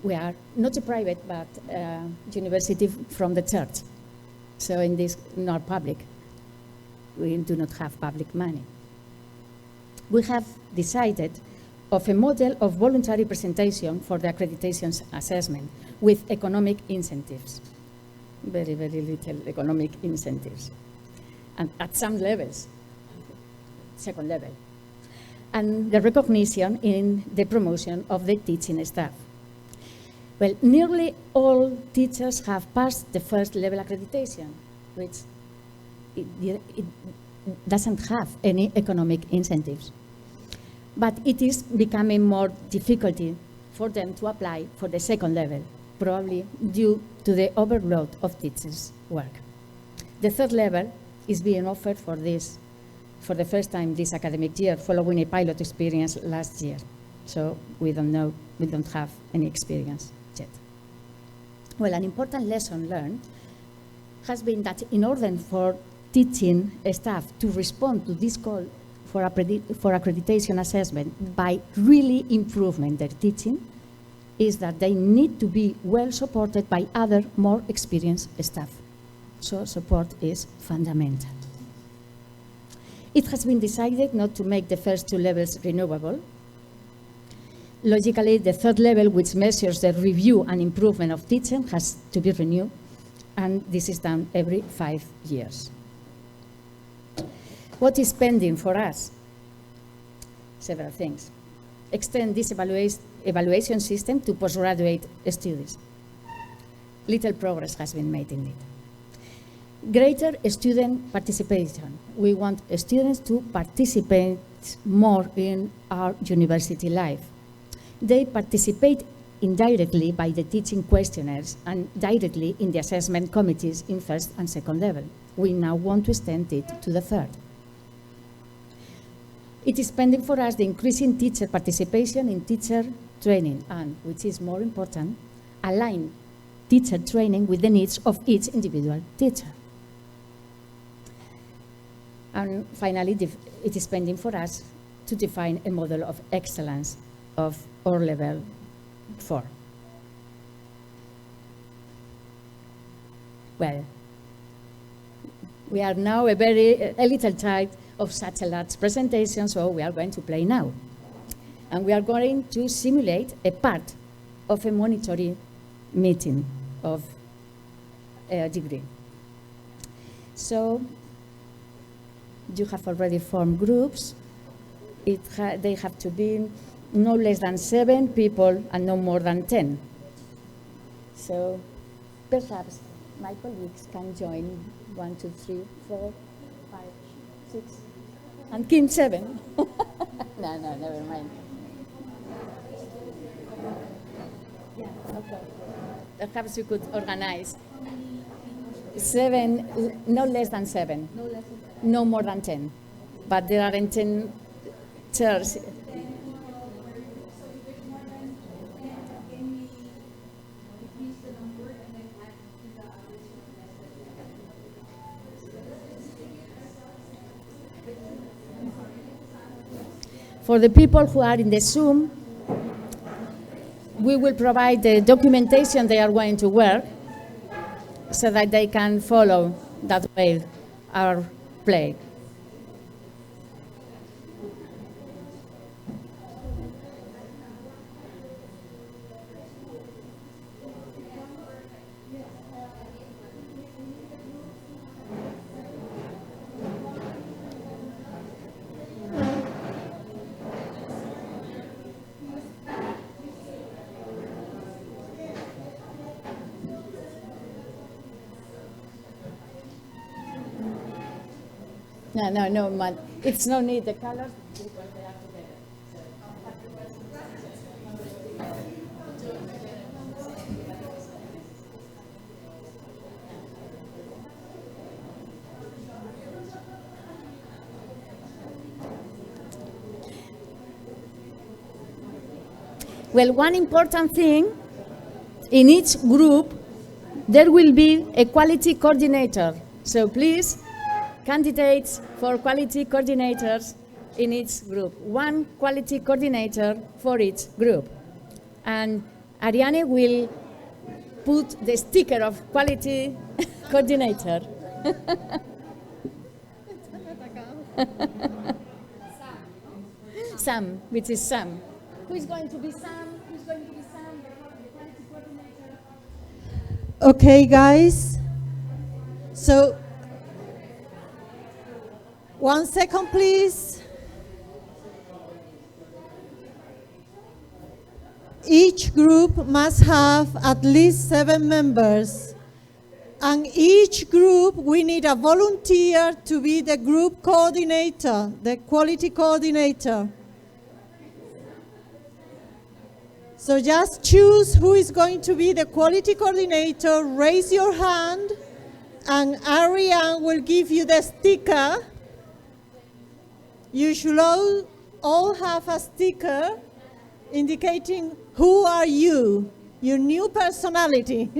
We are not a private, but a university from the church. So in our public, we do not have public money. We have decided of a model of voluntary presentation for the accreditation assessment with economic incentives. Very, very little economic incentives. And at some levels, second level. And the recognition in the promotion of the teaching staff. Well, nearly all teachers have passed the first level accreditation, which it doesn't have any economic incentives. But it is becoming more difficult for them to apply for the second level, probably due to the overload of teachers' work. The third level is being offered for the first time this academic year, following a pilot experience last year. So we don't have any experience yet. Well, an important lesson learned has been that in order for teaching staff to respond to this call for accreditation assessment by really improving their teaching, is that they need to be well supported by other more experienced staff. So support is fundamental. It has been decided not to make the first 2 levels renewable. Logically, the third level, which measures the review and improvement of teaching, has to be renewed, and this is done every 5 years. What is pending for us? Several things. Extend this evaluation system to postgraduate studies. Little progress has been made in it. Greater student participation. We want students to participate act more in our university life. They participate indirectly by the teaching questionnaires and directly in the assessment committees in first and second level. We now want to extend it to the third. It is pending for us the increasing teacher participation in teacher training and, which is more important, align teacher training with the needs of each individual teacher. And finally, it is pending for us to define a model of excellence of our level 4. Well, we are now a little tired of such a large presentation, so we are going to play now. And we are going to simulate a part of a monetary meeting of a degree. So you have already formed groups. They have to be no less than 7 people and no more than 10. So perhaps my colleagues can join 1, 2, 3, 4, 5, 6, and Kim 7. No, never mind. Yeah, okay. Perhaps you could organize 7, no less than 7, no more than 10. But there aren't 10 chairs. For the people who are in the Zoom, we will provide the documentation they are going to work so that they can follow that way our play. No, man. It's no need. The colors, because they are together. Well, one important thing, in each group, there will be a quality coordinator. So please, candidates for quality coordinators in each group. One quality coordinator for each group. And Ariane will put the sticker of quality coordinator. Sam, which is Sam. Who is going to be Sam? Who's going to be Sam, the quality coordinator?
Okay, guys. So, 1 second, please. Each group must have at least 7 members. And each group, we need a volunteer to be the group coordinator, the quality coordinator. So just choose who is going to be the quality coordinator, raise your hand, and Ariane will give you the sticker. You should all have a sticker indicating who are you, your new personality.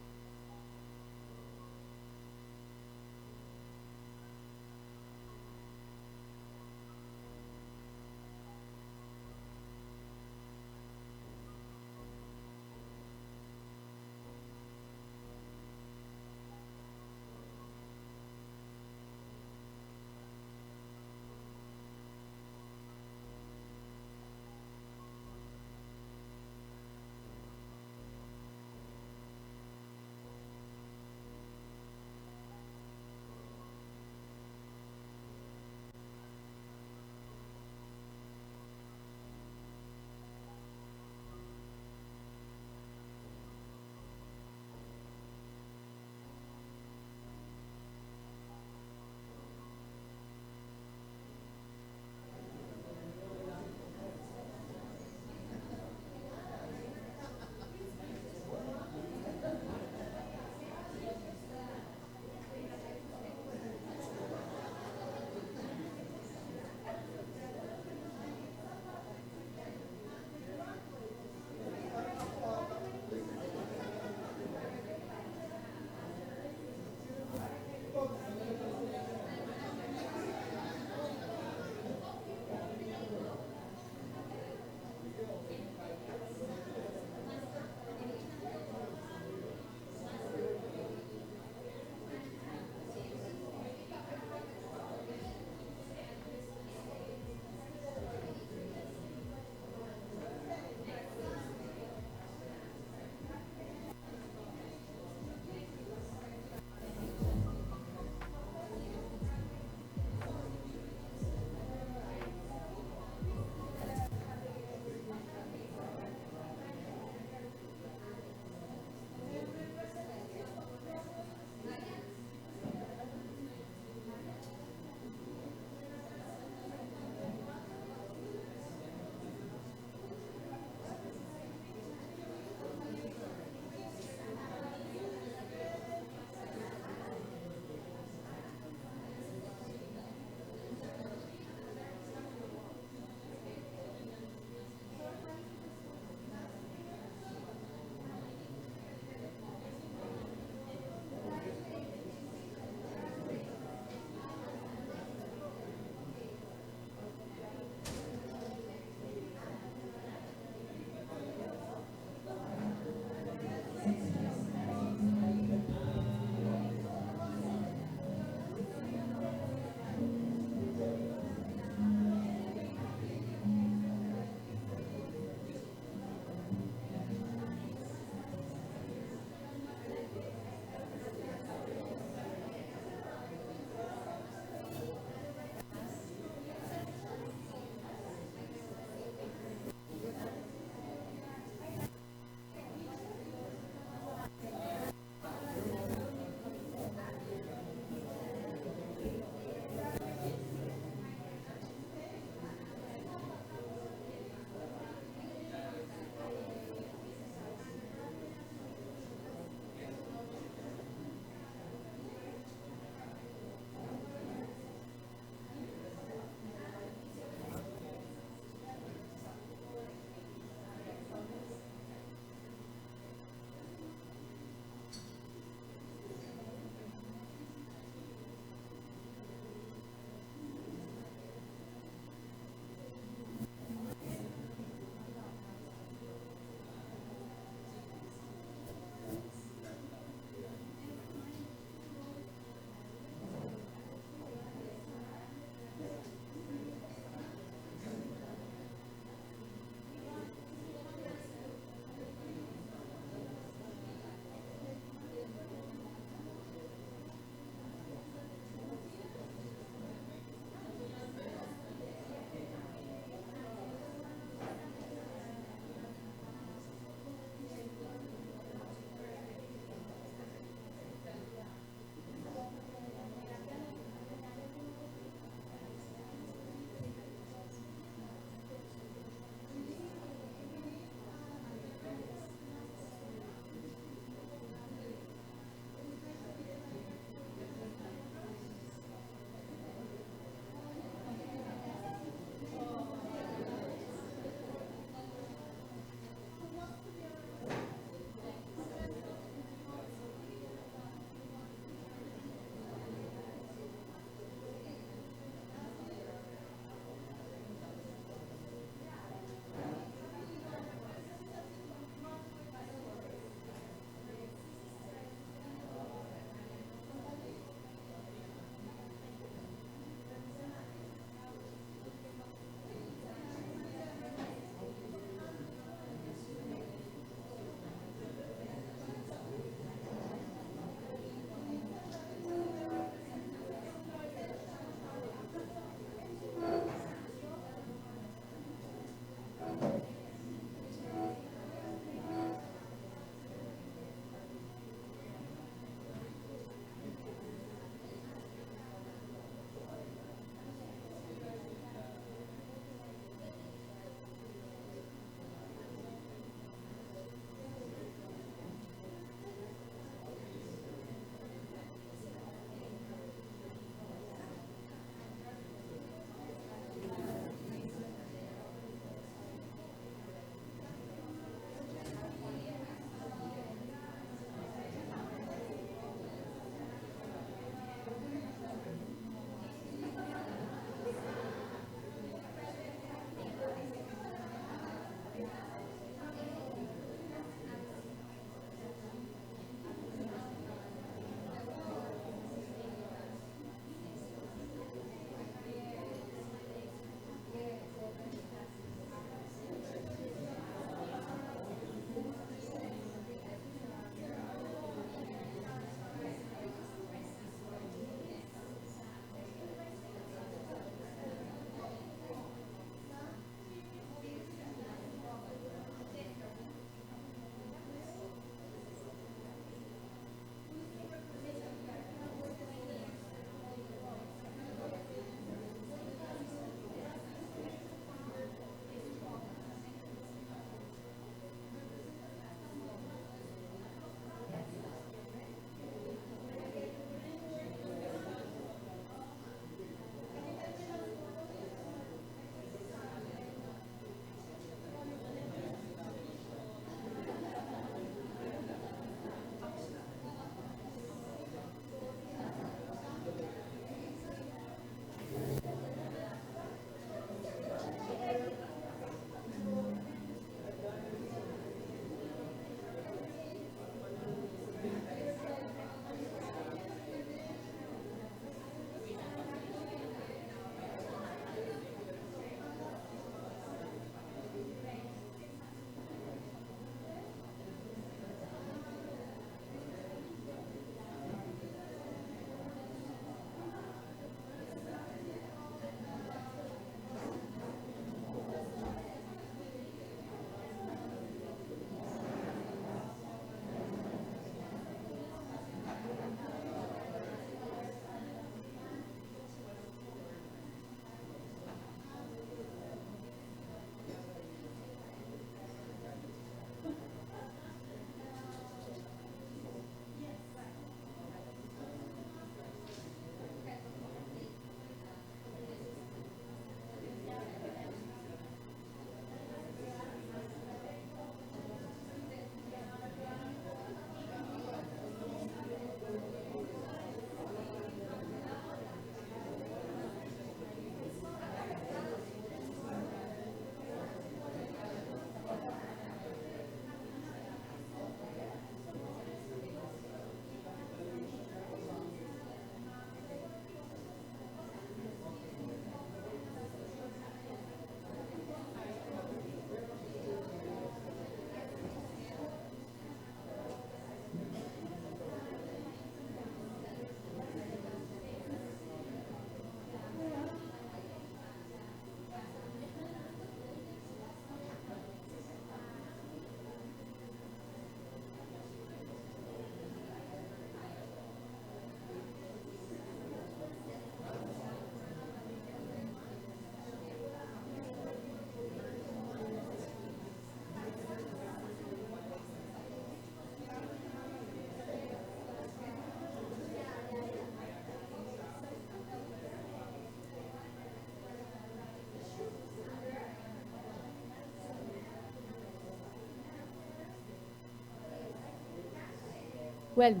Well,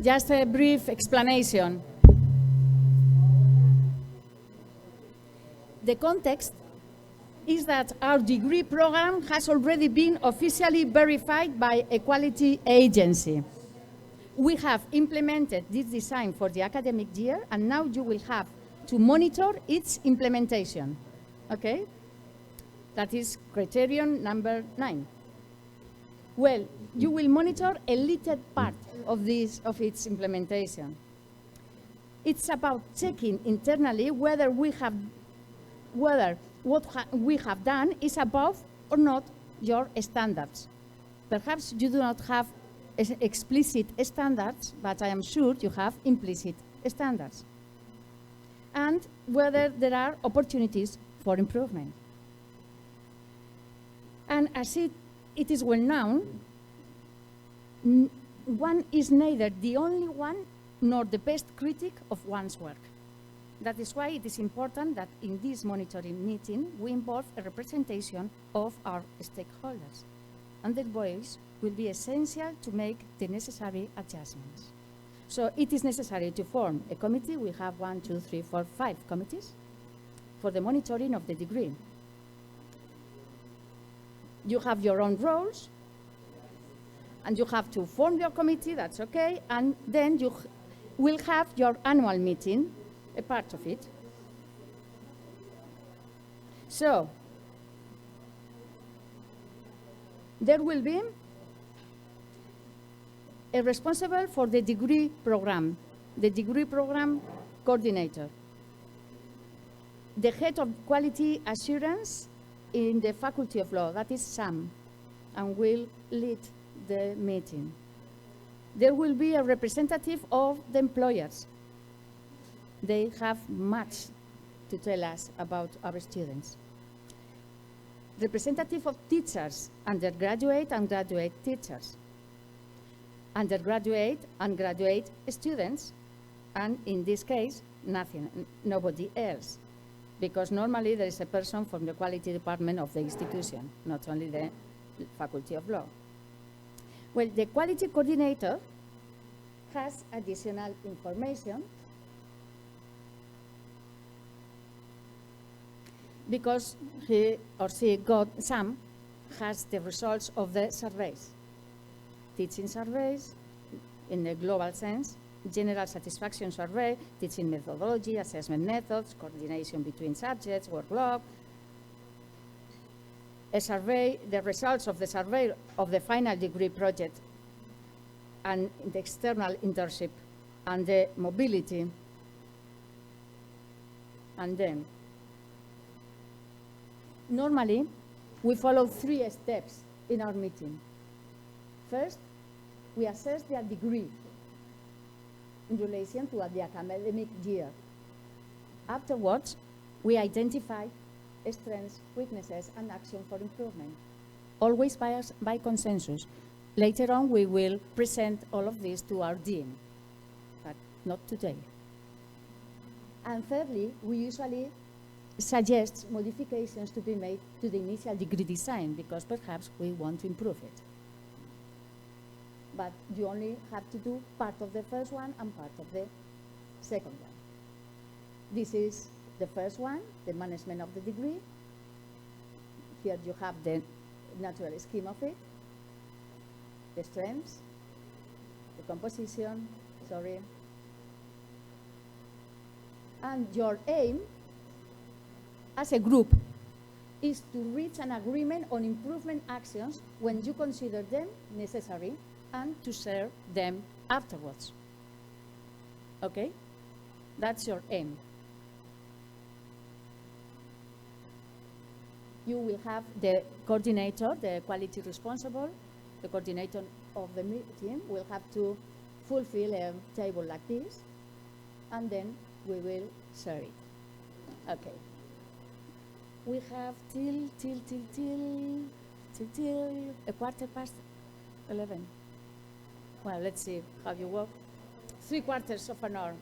just a brief explanation. The context is that our degree program has already been officially verified by a quality agency. We have implemented this design for the academic year, and now you will have to monitor its implementation, okay? That is criterion number 9. Well, you will monitor a little part of its implementation. It's about checking internally whether what we have done is above or not your standards. Perhaps you do not have explicit standards, but I am sure you have implicit standards. And whether there are opportunities for improvement. And as it is well known, one is neither the only one nor the best critic of one's work. That is why it is important that in this monitoring meeting, we involve a representation of our stakeholders. And their voice will be essential to make the necessary adjustments. So it is necessary to form a committee. We have 1, 2, 3, 4, 5 committees for the monitoring of the degree. You have your own roles, and you have to form your committee, that's okay, and then you will have your annual meeting, a part of it. So, there will be a responsible for the degree program coordinator, the head of quality assurance in the Faculty of Law, that is Sam, and will lead the meeting. There will be a representative of the employers. They have much to tell us about our students. Representative of teachers, undergraduate and graduate teachers, undergraduate and graduate students, and in this case, nobody else, because normally there is a person from the quality department of the institution, not only the Faculty of Law. Well, the quality coordinator has additional information because he or she Sam has the results of the surveys, teaching surveys in a global sense, general satisfaction survey, teaching methodology, assessment methods, coordination between subjects, workload, a survey, the results of the survey of the final degree project, and the external internship, and the mobility, and then normally, we follow 3 steps in our meeting. First, we assess their degree in relation to the academic year. Afterwards, we identify strengths, weaknesses, and action for improvement, always by consensus. Later on, we will present all of this to our dean, but not today. And thirdly, we usually suggest modifications to be made to the initial degree design because perhaps we want to improve it. But you only have to do part of the first one and part of the second one. This is the first one, the management of the degree. Here you have the natural scheme of it, the strengths, the composition, and your aim as a group is to reach an agreement on improvement actions when you consider them necessary and to share them afterwards. Okay? That's your aim. You will have the coordinator, the quality responsible, the coordinator of the meeting will have to fulfill a table like this, and then we will share it. Okay. We have till 11:15. Well, let's see how you work. 3/4 of an hour.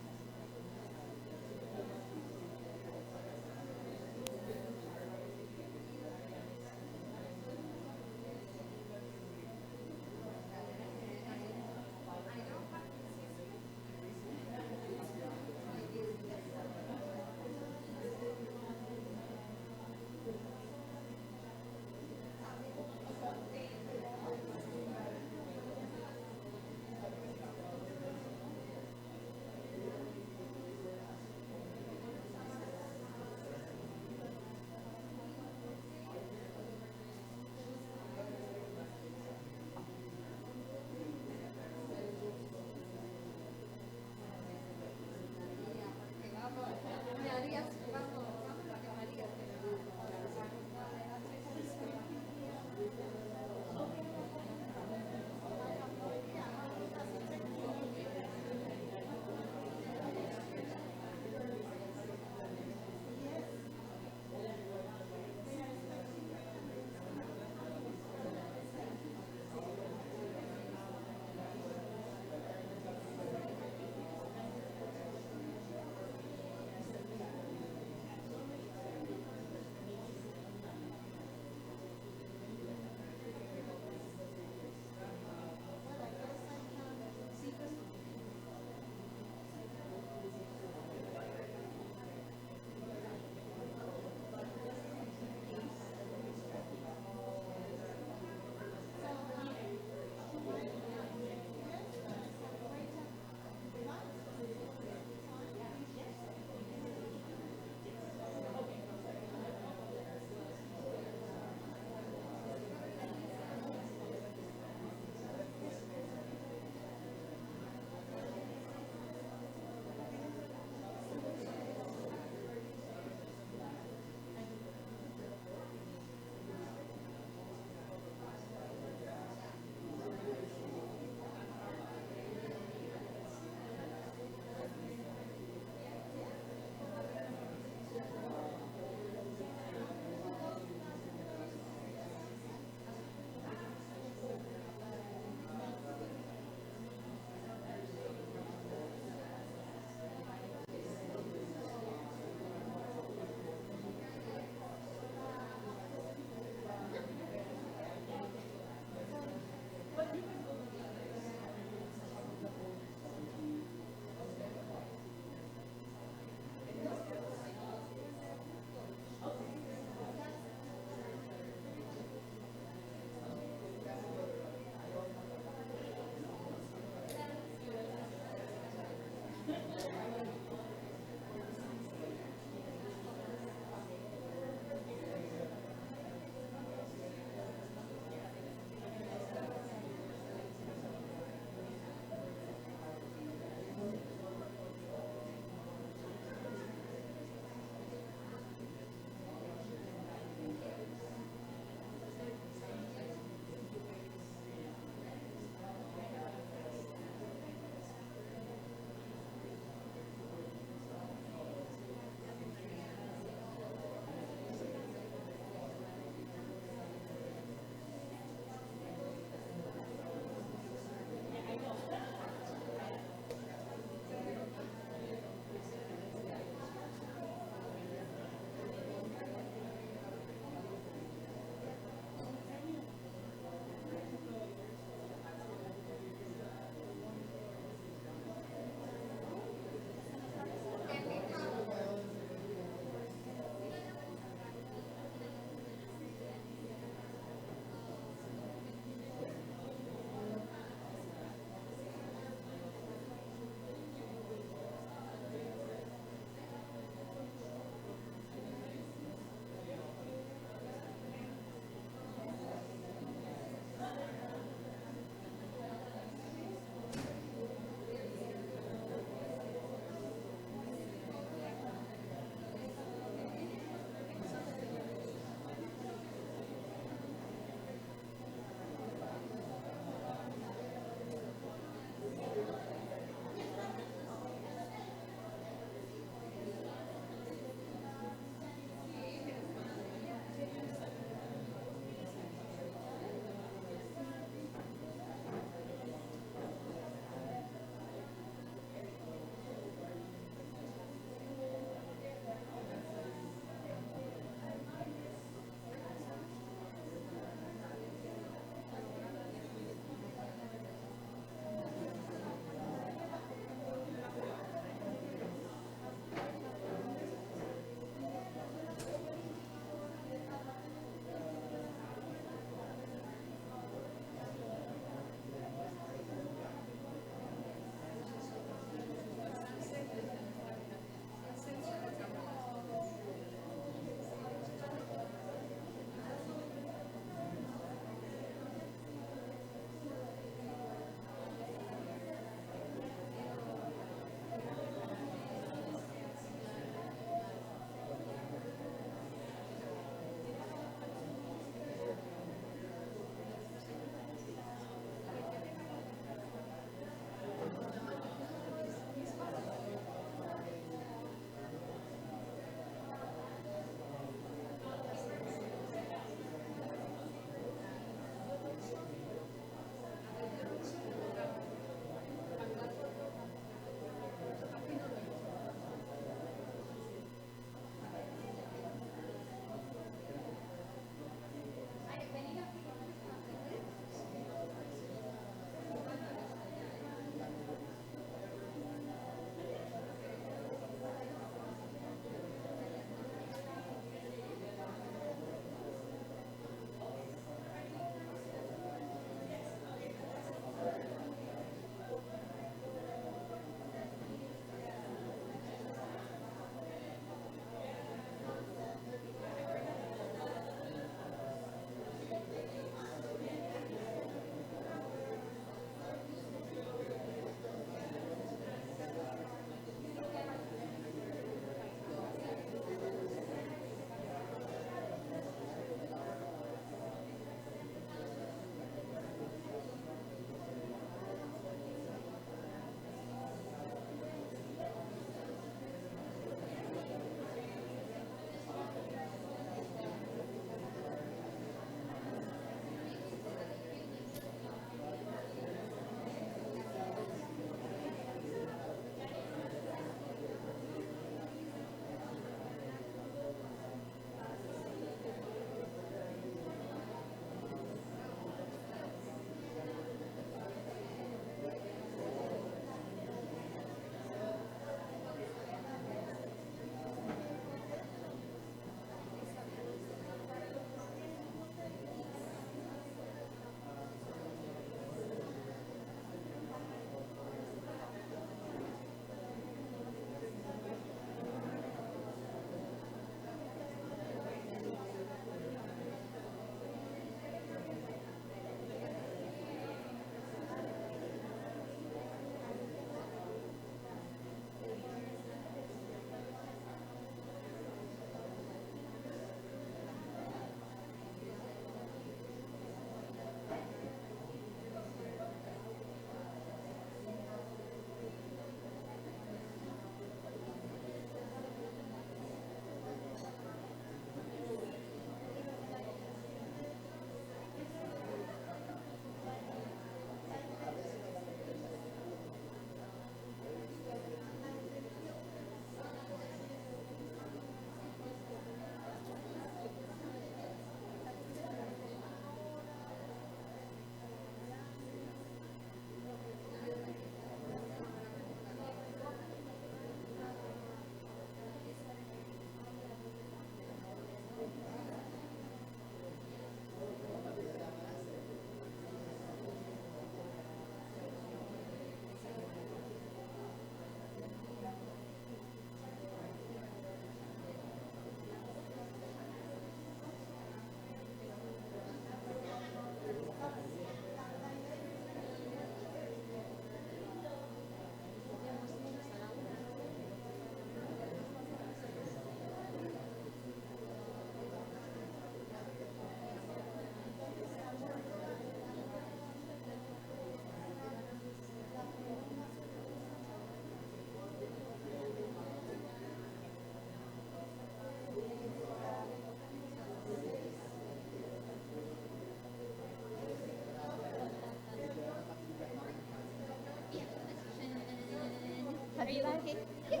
Are you okay? Yes.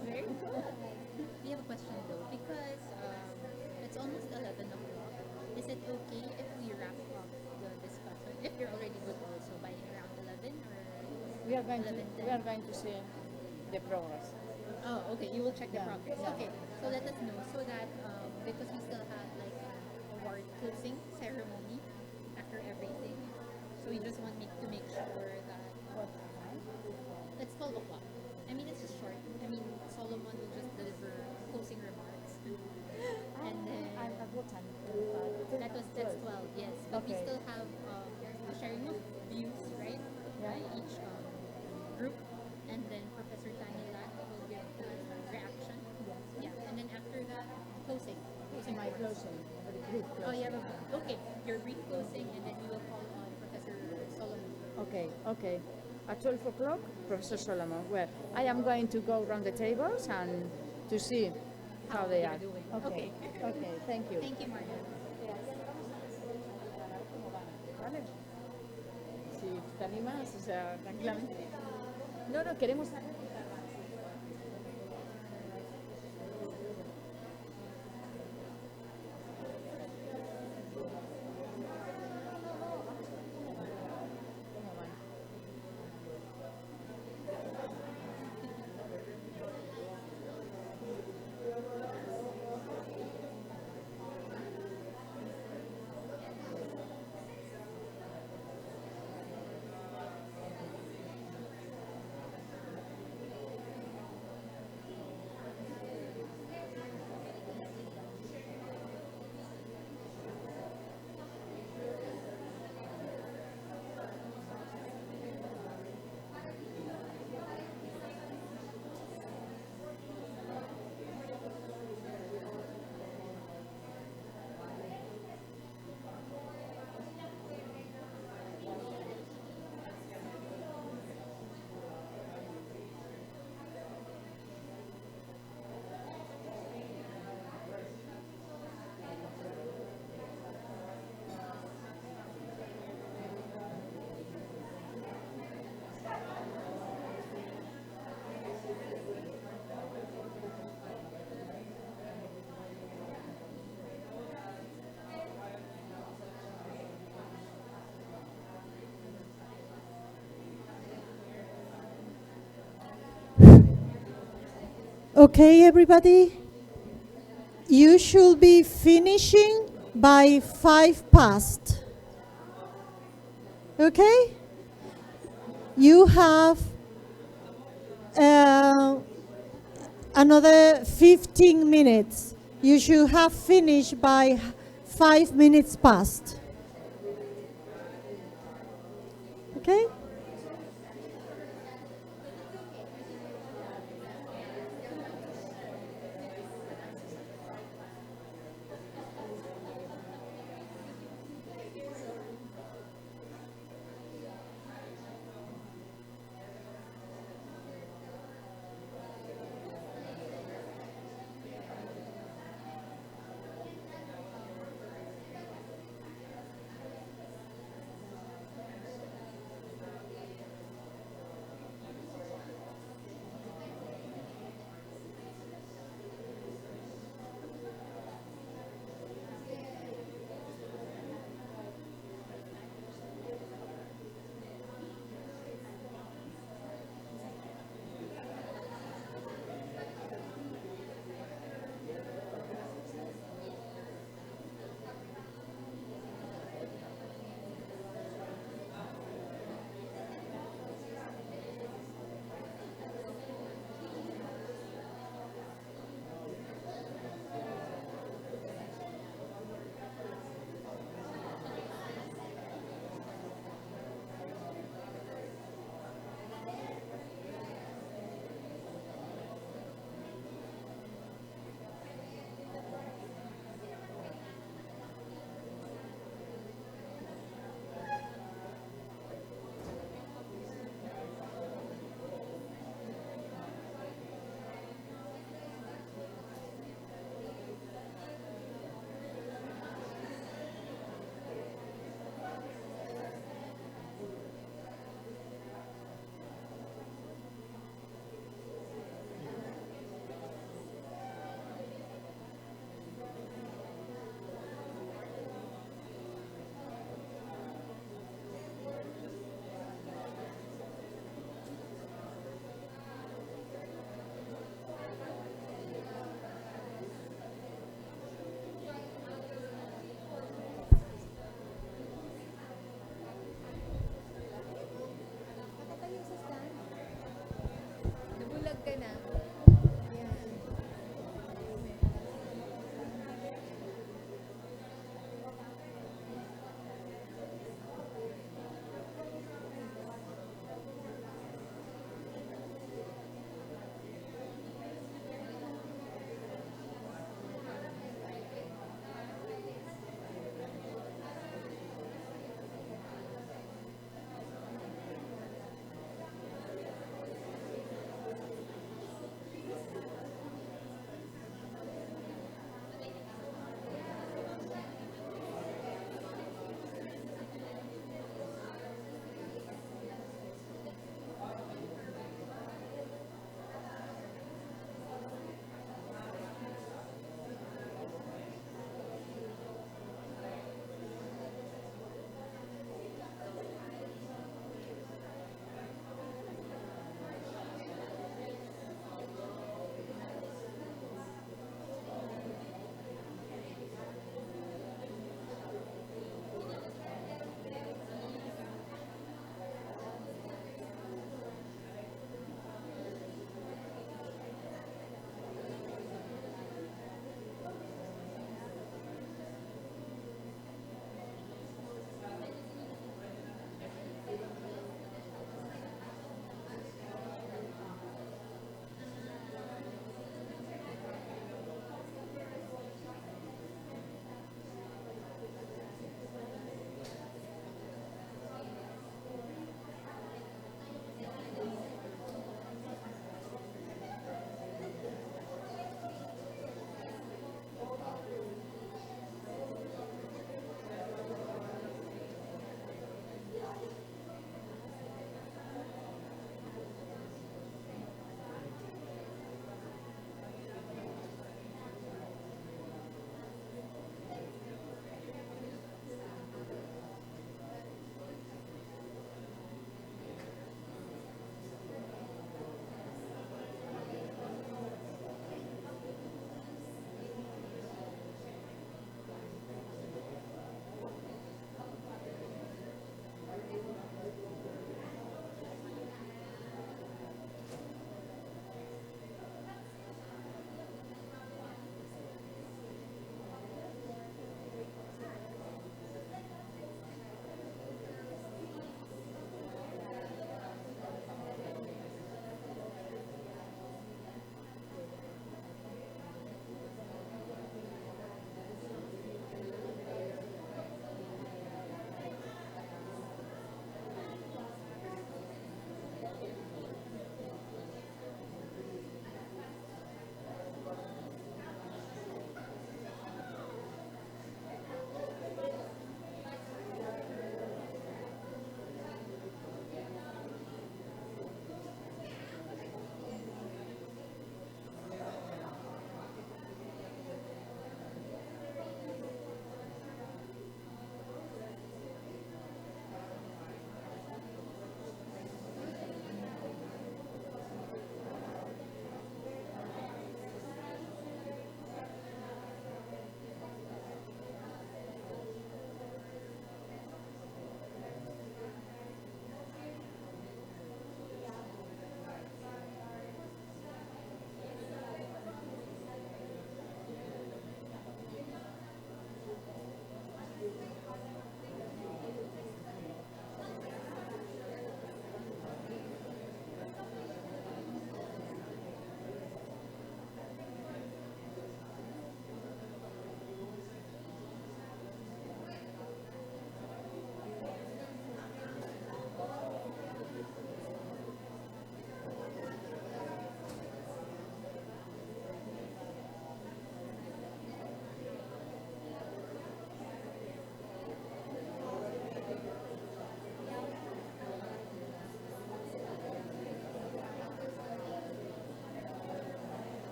Very good. We have a question though, because it's almost 11 o'clock. Is it okay if we wrap up the discussion? If you're already good also by around 11 or
We are going
11:10?
we are going to see the progress.
Oh, okay. You will check the
Yeah,
progress.
yeah.
Okay. So let us know so that because we still have like award closing ceremony after everything. So we just want to make sure that it's 12 o'clock. I mean, it's just short. I mean, Solomon will just deliver closing remarks. And then
At what time?
that's 12, yes. But we
Okay.
still have a sharing of views, right?
Yeah.
By each group. And then Professor Tanilat will give the reaction. Yeah. And then after that, closing. Closing
My
remarks.
closing, very brief
Oh,
closing.
you have okay. Your brief closing, and then we will call on Professor Solomon.
Okay. At 12 o'clock, Professor Solomon. Well, I am going to go around the tables and to see how they are.
doing.
Okay. Okay. Thank you.
Thank you, Maria.
¿Vale? Si te animas, o sea, tranquilamente. No, queremos.
Okay, everybody? You should be finishing by 5 past. Okay? You have another 15 minutes. You should have finished by 5 minutes past. Okay?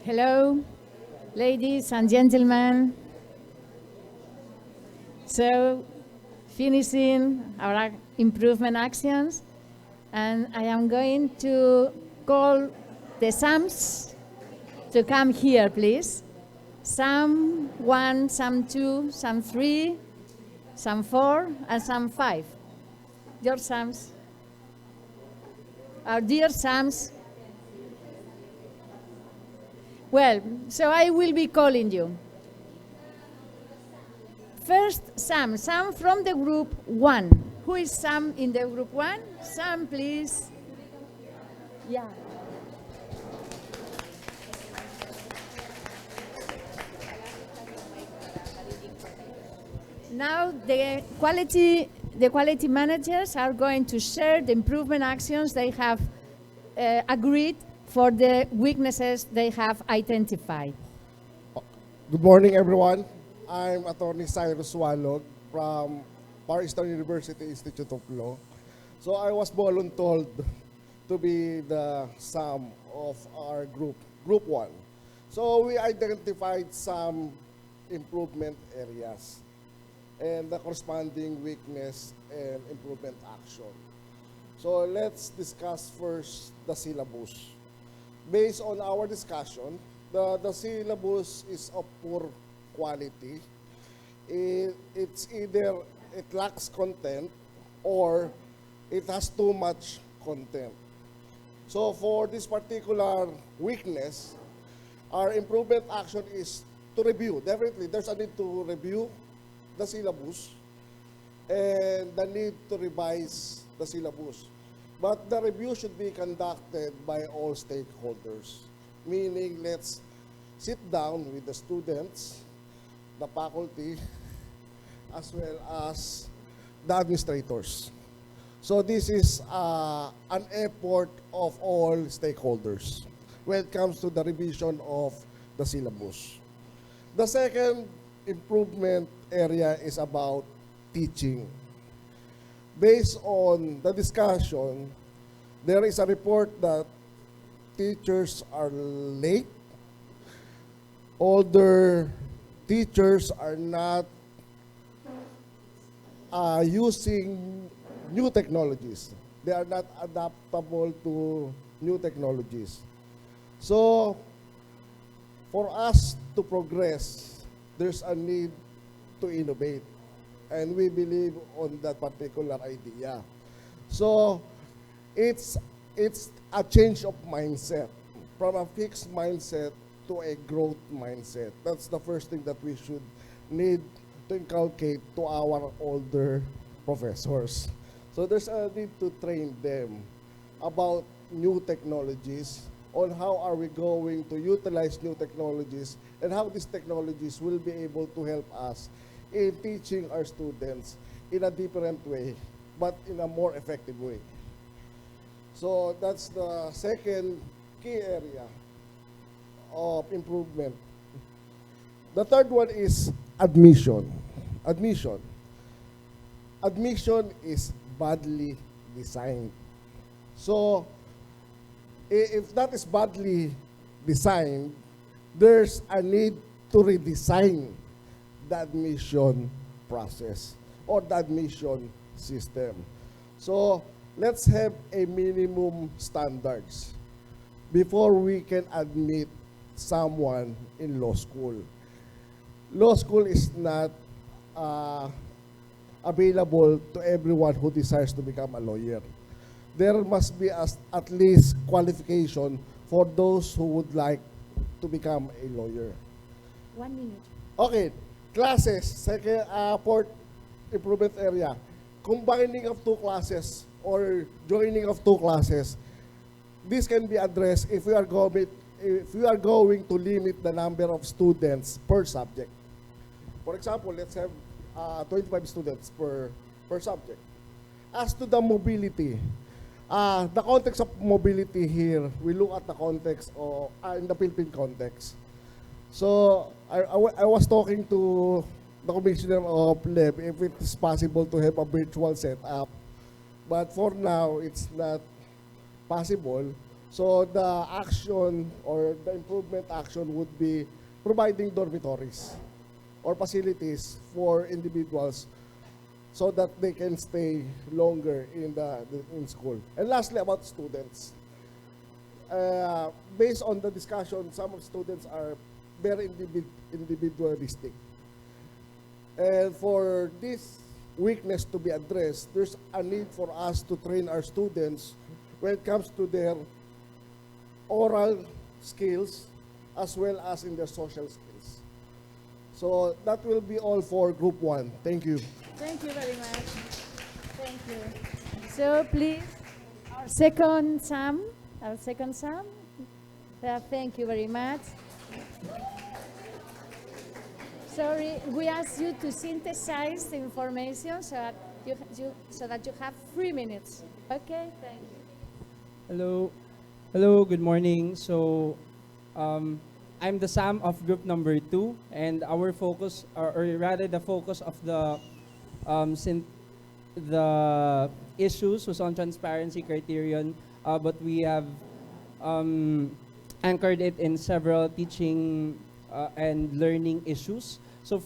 Hello, ladies and gentlemen. So, finishing our improvement actions, and I am going to call the SAMs to come here, please. SAM 1, SAM 2, SAM 3, SAM 4, and SAM 5. Your SAMs. Our dear SAMs. Well, so I will be calling you. First, Sam. Sam from the group 1. Who is Sam in the group 1? Sam, please. Yeah. Now the quality managers are going to share the improvement actions they have agreed for the weaknesses they have identified.
Good morning, everyone. I'm Attorney Cyrus Walog from Far Eastern University Institute of Law. So I was volunteered to be the SAM of our group, Group 1. So we identified some improvement areas and the corresponding weakness and improvement action. So let's discuss first the syllabus. Based on our discussion, the syllabus is of poor quality. It's either it lacks content or it has too much content. So for this particular weakness, our improvement action is to review. Definitely, there's a need to review the syllabus and the need to revise the syllabus. But the review should be conducted by all stakeholders, meaning let's sit down with the students, the faculty, as well as the administrators. So this is an effort of all stakeholders when it comes to the revision of the syllabus. The second improvement area is about teaching. Based on the discussion, there is a report that teachers are late. Older teachers are not using new technologies. They are not adaptable to new technologies. So, for us to progress, there's a need to innovate. And we believe on that particular idea. So, it's a change of mindset from a fixed mindset to a growth mindset. That's the first thing that we should need to inculcate to our older professors. So there's a need to train them about new technologies, on how are we going to utilize new technologies, and how these technologies will be able to help us in teaching our students in a different way, but in a more effective way. So that's the second key area of improvement. The third one is admission. Admission is badly designed. So, if that is badly designed, there's a need to redesign the admission process or the admission system. So, let's have a minimum standards before we can admit someone in law school. Law school is not available to everyone who desires to become a lawyer. There must be at least qualification for those who would like to become a lawyer.
1 minute.
Okay, classes, second, fourth improvement area. Combining of two classes or joining of two classes, this can be addressed if we are going to limit the number of students per subject. For example, let's have 25 students per subject. As to the mobility, the context of mobility here, we look at the context of, in the Philippine context. So, I was talking to the Commissioner of LEB if it is possible to have a virtual setup. But for now, it's not possible. So the action or the improvement action would be providing dormitories or facilities for individuals so that they can stay longer in school. And lastly, about students. Based on the discussion, some of students are very individualistic. And for this weakness to be addressed, there's a need for us to train our students when it comes to their oral skills as well as in their social skills. So that will be all for Group 1. Thank you.
Thank you very much. Thank you. So please, our second Sam. Thank you very much. Sorry, we asked you to synthesize the information so that you have 3 minutes. Okay, thank you.
Hello, good morning. So, I'm the Sam of group number 2, and our focus, or rather the focus of the issues was on transparency criterion, but we have anchored it in several teaching and learning issues. So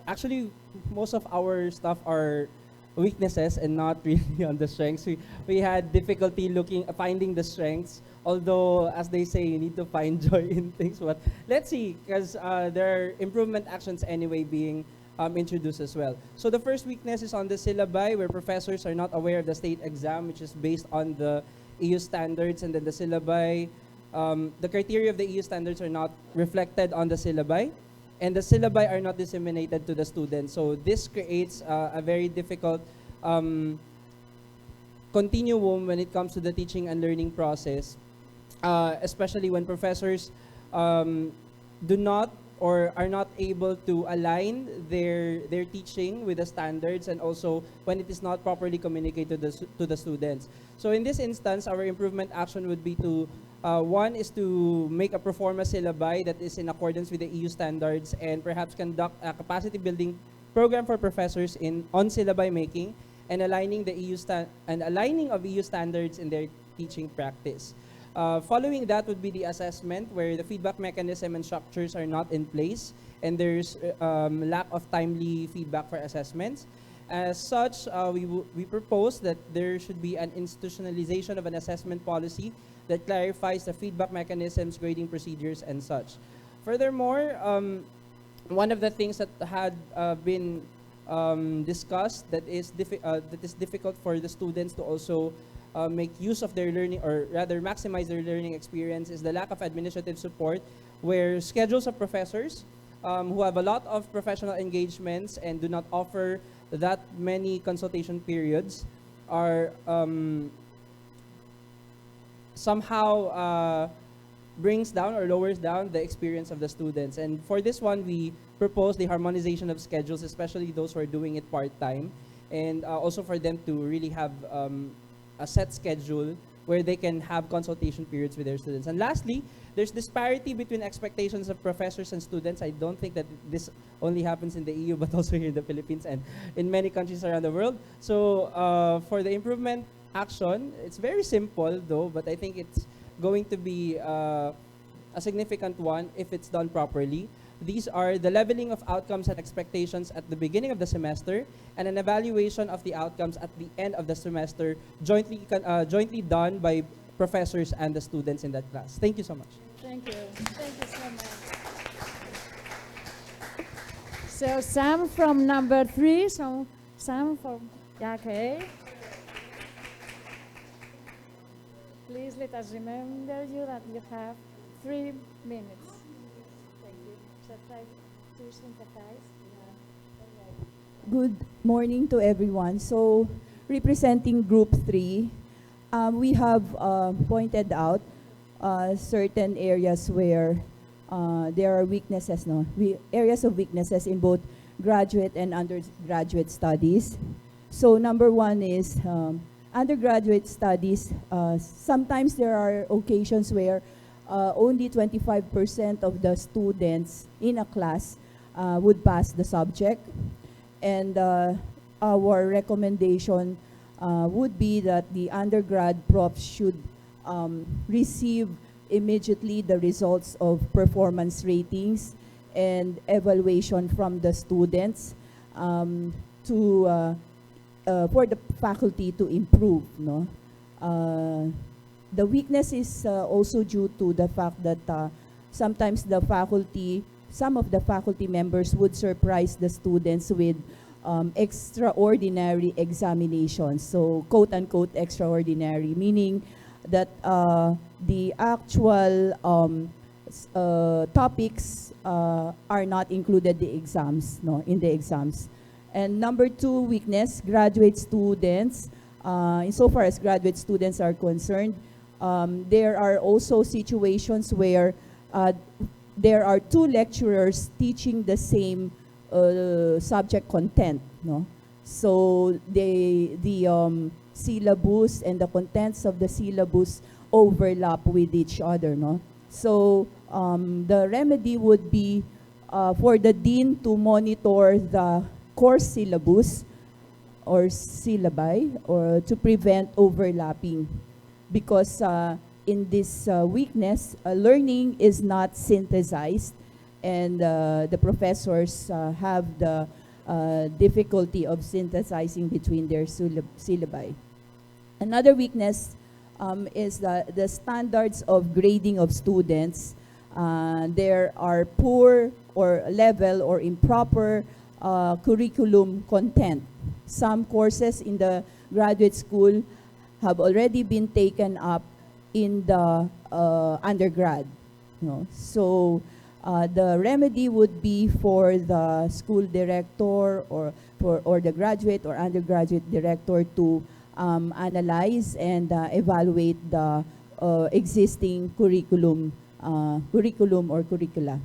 actually, most of our stuff are weaknesses and not really on the strengths. We had difficulty finding the strengths, although as they say, you need to find joy in things. But let's see, because there are improvement actions anyway being introduced as well. So the first weakness is on the syllabi, where professors are not aware of the state exam, which is based on the EU standards, and then the syllabi, the criteria of the EU standards are not reflected on the syllabi, and the syllabi are not disseminated to the students. So this creates a very difficult continuum when it comes to the teaching and learning process, especially when professors do not or are not able to align their teaching with the standards, and also when it is not properly communicated to the students. So in this instance, our improvement action would be to one is to make a pro forma syllabi that is in accordance with the EU standards, and perhaps conduct a capacity building program for professors on syllabi making and aligning of EU standards in their teaching practice. Following that would be the assessment, where the feedback mechanism and structures are not in place, and there's lack of timely feedback for assessments. As such, we propose that there should be an institutionalization of an assessment policy that clarifies the feedback mechanisms, grading procedures, and such. Furthermore, one of the things that had been discussed that is difficult for the students to also make use of their learning, or rather maximize their learning experience, is the lack of administrative support, where schedules of professors who have a lot of professional engagements and do not offer that many consultation periods are somehow brings down or lowers down the experience of the students. And for this one, we propose the harmonization of schedules, especially those who are doing it part-time, and also for them to really have a set schedule where they can have consultation periods with their students. And lastly, there's disparity between expectations of professors and students. I don't think that this only happens in the EU, but also here in the Philippines and in many countries around the world. So for the improvement action, it's very simple though, but I think it's going to be a significant one if it's done properly. These are the leveling of outcomes and expectations at the beginning of the semester, and an evaluation of the outcomes at the end of the semester, jointly done by professors and the students in that class. Thank you so much.
Thank you. Thank you so much. So Sam from number 3. So Sam from, okay. Please let us remember you that you have 3 minutes. Thank you. So try to synthesize.
Good morning to everyone. So, representing Group 3, we have pointed out certain areas where there are weaknesses, areas of weaknesses in both graduate and undergraduate studies. So, number 1 is undergraduate studies. Sometimes there are occasions where only 25% of the students in a class would pass the subject. And our recommendation would be that the undergrad profs should receive immediately the results of performance ratings and evaluation from the students for the faculty to improve. No? The weakness is also due to the fact that sometimes some of the faculty members would surprise the students with extraordinary examinations. So, quote-unquote extraordinary, meaning that the actual topics are not included in the exams. And number two weakness, graduate students. Insofar as graduate students are concerned, there are also situations where there are two lecturers teaching the same subject content. No? So the syllabus and the contents of the syllabus overlap with each other. No? So the remedy would be for the dean to monitor the course syllabus or syllabi or to prevent overlapping, because in this weakness, learning is not synthesized, and the professors have the difficulty of synthesizing between their syllabi. Another weakness is the standards of grading of students. There are poor or level or improper curriculum content. Some courses in the graduate school have already been taken up in the undergrad. No? So the remedy would be for the school director or the graduate or undergraduate director to analyze and evaluate the existing curriculum or curricula.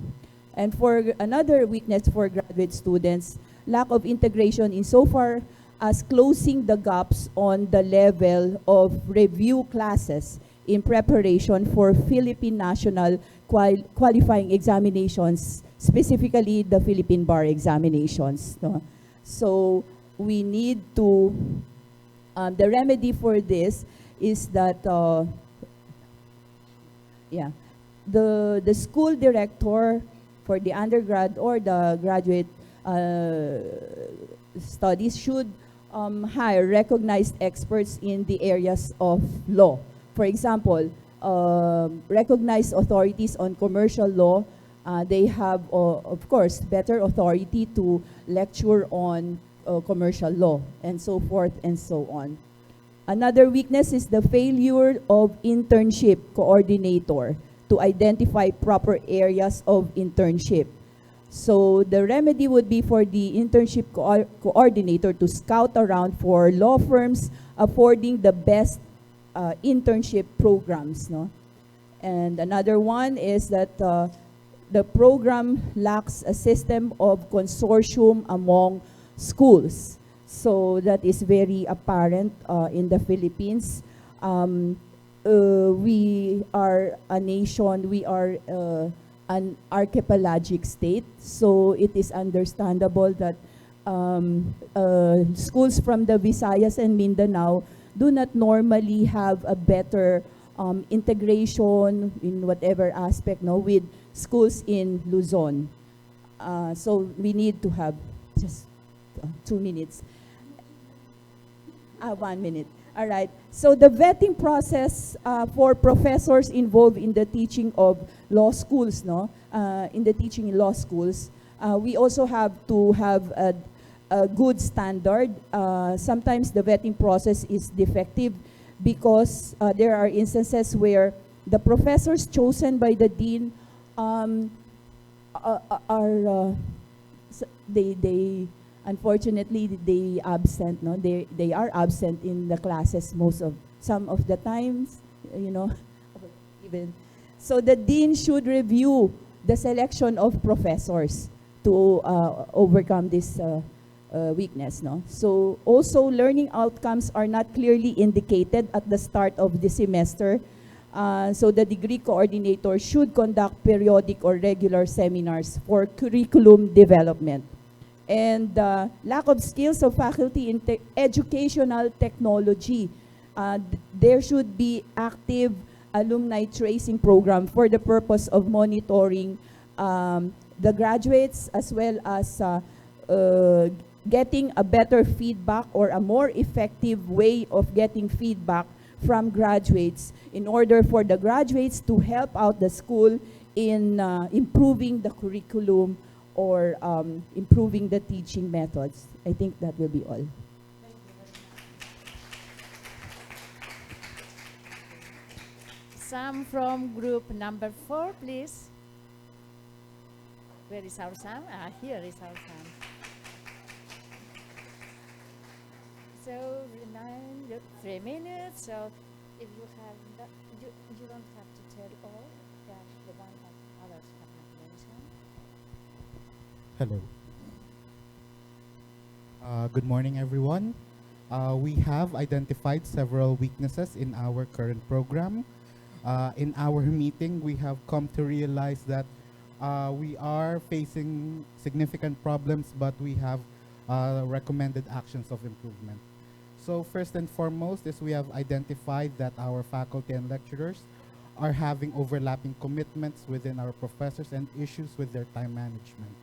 And for another weakness for graduate students, lack of integration insofar as closing the gaps on the level of review classes in preparation for Philippine national qualifying examinations, specifically the Philippine bar examinations. No? So we need to, the remedy for this is that, the school director for the undergrad or the graduate studies should hire recognized experts in the areas of law. For example, recognized authorities on commercial law, they have, of course, better authority to lecture on commercial law, and so forth and so on. Another weakness is the failure of internship coordinator to identify proper areas of internship. So the remedy would be for the internship coordinator to scout around for law firms affording the best internship programs. No? And another one is that the program lacks a system of consortium among schools. So that is very apparent in the Philippines. We are a nation, we are an archipelagic state, so it is understandable that schools from the Visayas and Mindanao do not normally have a better integration in whatever aspect, no, with schools in Luzon. So we need to have just 2 minutes. 1 minute. All right. So the vetting process for professors involved in the teaching of law schools, no, in the teaching in law schools, we also have to have a good standard. Sometimes the vetting process is defective because there are instances where the professors chosen by the dean they unfortunately they absent. No, they are absent in the classes some of the times. You know, even so the dean should review the selection of professors to overcome this weakness. No, so also learning outcomes are not clearly indicated at the start of the semester. So the degree coordinator should conduct periodic or regular seminars for curriculum development. And lack of skills of faculty in educational technology. There should be active alumni tracing program for the purpose of monitoring the graduates, as well as getting a better feedback or a more effective way of getting feedback from graduates in order for the graduates to help out the school in improving the curriculum or improving the teaching methods. I think that will be all.
Sam from group number 4, please. Where is our Sam? Here is our Sam. So, remind 3 minutes. So, if you have that, you don't have to tell all. The one that others have not mentioned.
Hello. Good morning, everyone. We have identified several weaknesses in our current program. In our meeting, we have come to realize that we are facing significant problems, but we have recommended actions of improvement. So first and foremost is we have identified that our faculty and lecturers are having overlapping commitments within our professors and issues with their time management.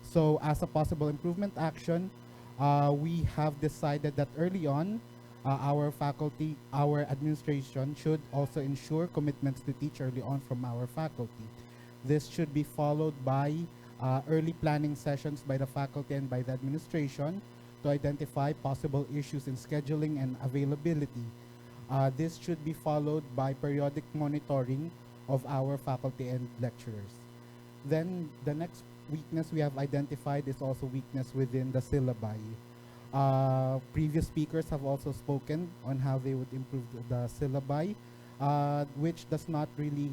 So as a possible improvement action, we have decided that early on, our faculty, our administration should also ensure commitments to teach early on from our faculty. This should be followed by early planning sessions by the faculty and by the administration to identify possible issues in scheduling and availability. This should be followed by periodic monitoring of our faculty and lecturers. Then the next weakness we have identified is also weakness within the syllabi. Previous speakers have also spoken on how they would improve the syllabi, which does not really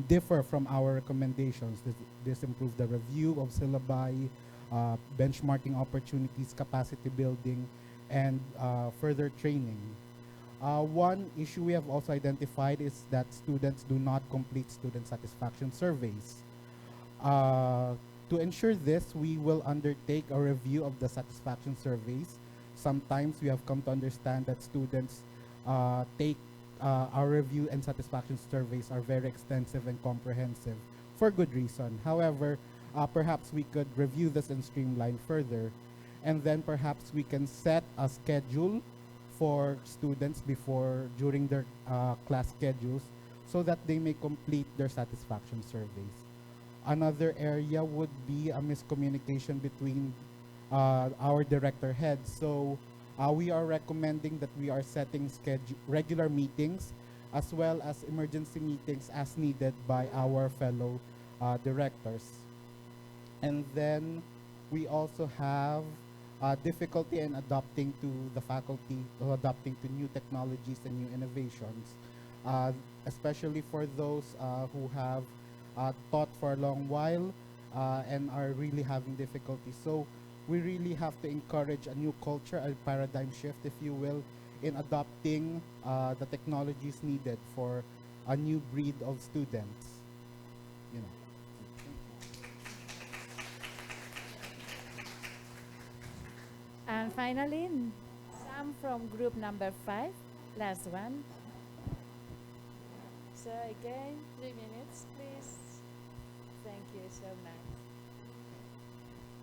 differ from our recommendations. This improves the review of syllabi, benchmarking opportunities, capacity building, and further training. One issue we have also identified is that students do not complete student satisfaction surveys. To ensure this, we will undertake a review of the satisfaction surveys. Sometimes we have come to understand that students take our review and satisfaction surveys are very extensive and comprehensive for good reason. However, perhaps we could review this and streamline further. And then perhaps we can set a schedule for students during their class schedules so that they may complete their satisfaction surveys. Another area would be a miscommunication between our director heads. So we are recommending that we are setting regular meetings as well as emergency meetings as needed by our fellow directors. And then we also have difficulty in adapting to the faculty, adapting to new technologies and new innovations, especially for those who have taught for a long while and are really having difficulty. So we really have to encourage a new culture, a paradigm shift, if you will, in adopting the technologies needed for a new breed of students. You know.
And finally, Sam from group number 5, last one. So again, 3 minutes, please. Thank you so much.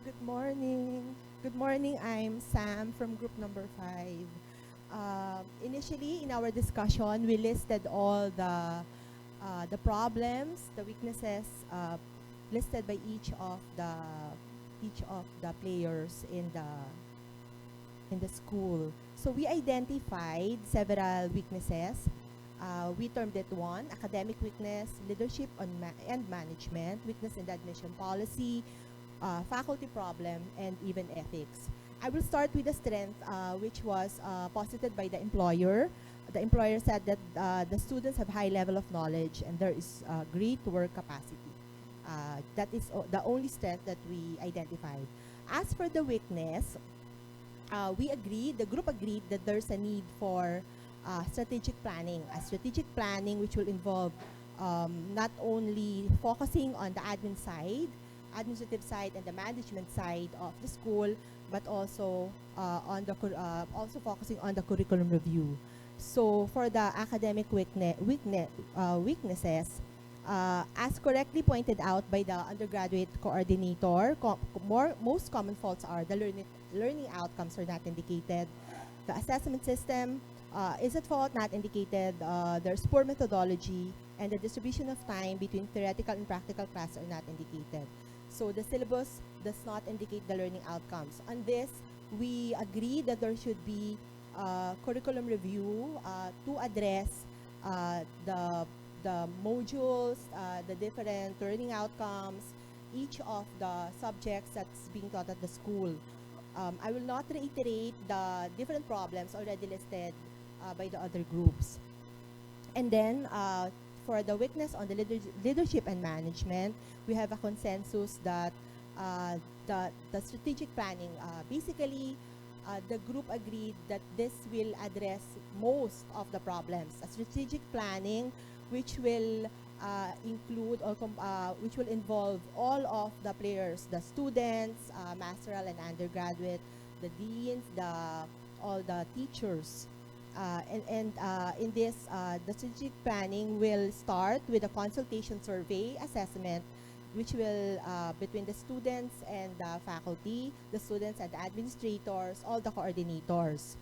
Good morning. Good morning. I'm Sam from group number 5. Initially, in our discussion, we listed all the problems, the weaknesses listed by each of the players in the school. So we identified several weaknesses. We termed it 1, academic weakness, leadership and management, weakness in the admission policy, faculty problem, and even ethics. I will start with the strength, which was posited by the employer. The employer said that the students have high level of knowledge and there is great work capacity. That is the only strength that we identified. As for the weakness, the group agreed that there's a need for strategic planning. A strategic planning which will involve not only focusing on the administrative side and the management side of the school, but also also focusing on the curriculum review. So for the academic weaknesses, as correctly pointed out by the undergraduate coordinator, most common faults are the learning outcomes are not indicated. The assessment system is at fault, not indicated. There's poor methodology, and the distribution of time between theoretical and practical class are not indicated. So the syllabus does not indicate the learning outcomes. On this, we agree that there should be curriculum review to address the modules, the different learning outcomes, each of the subjects that's being taught at the school. I will not reiterate the different problems already listed by the other groups. And then for the weakness on the leadership and management, we have a consensus that the strategic planning, basically the group agreed that this will address most of the problems. A strategic planning which will include or which will involve all of the players, the students, masteral and undergraduate, the deans, all the teachers. In this, the strategic planning will start with a consultation survey assessment, which will, between the students and the faculty, the students and the administrators, all the coordinators.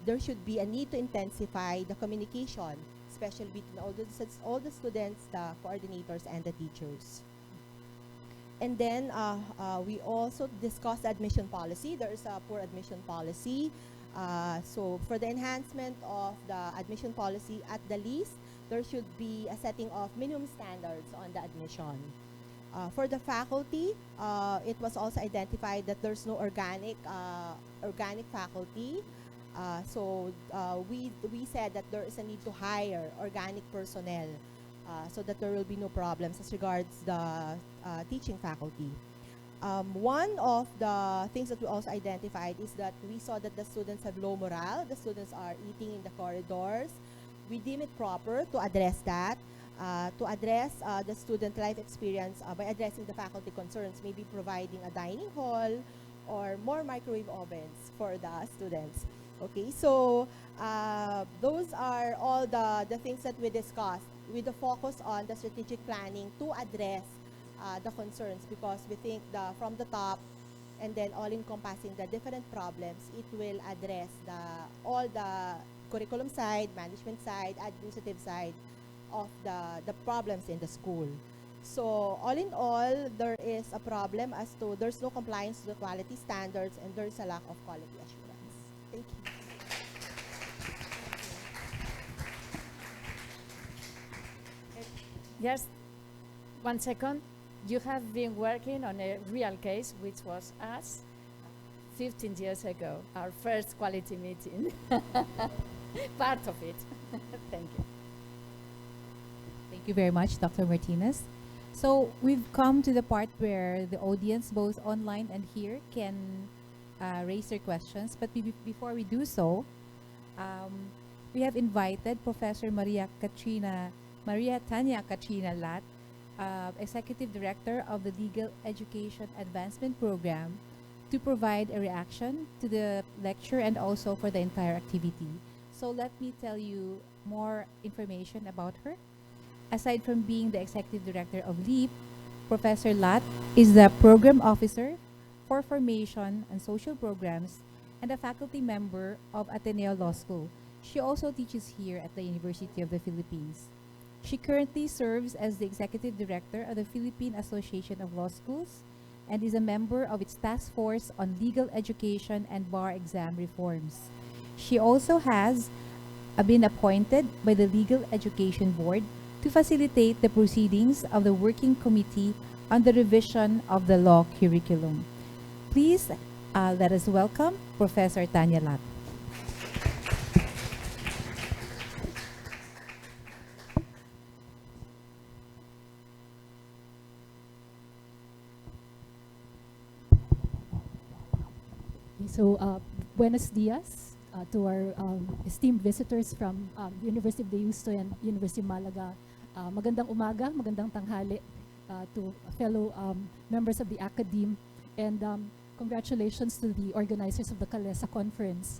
There should be a need to intensify the communication, especially between all the students, the coordinators, and the teachers. And then we also discussed admission policy. There is a poor admission policy. So for the enhancement of the admission policy, at the least, there should be a setting of minimum standards on the admission. For the faculty, it was also identified that there's no organic faculty. So we said that there is a need to hire organic personnel so that there will be no problems as regards the teaching faculty. One of the things that we also identified is that we saw that the students have low morale. The students are eating in the corridors. We deem it proper to address that, to address the student life experience by addressing the faculty concerns, maybe providing a dining hall or more microwave ovens for the students. Okay, so those are all the things that we discussed with the focus on the strategic planning to address the concerns, because we think from the top and then all encompassing the different problems, it will address all the curriculum side, management side, administrative side of the problems in the school. So all in all, there is a problem as to there's no compliance to the quality standards and there's a lack of quality assurance. Thank you.
Just 1 second. You have been working on a real case, which was us 15 years ago, our first quality meeting. Part of it. Thank you.
Thank you very much, Dr. Martinez. So we've come to the part where the audience, both online and here, can raise their questions. But before we do so, we have invited Professor Maria Tanya Katrina Lat, Executive Director of the Legal Education Advancement Program, to provide a reaction to the lecture and also for the entire activity. So let me tell you more information about her. Aside from being the Executive Director of LEAP, Professor Lat is the Program Officer for Formation and Social Programs and a faculty member of Ateneo Law School. She also teaches here at the University of the Philippines. She currently serves as the Executive Director of the Philippine Association of Law Schools and is a member of its task force on legal education and bar exam reforms. She also has been appointed by the Legal Education Board to facilitate the proceedings of the Working Committee on the revision of the law curriculum. Please let us welcome Professor Tanya Lat.
So, buenos dias to our esteemed visitors from University of the Houston and University of Malaga. Magandang umaga, magandang tanghali to fellow members of the academe, and congratulations to the organizers of the CALESA conference.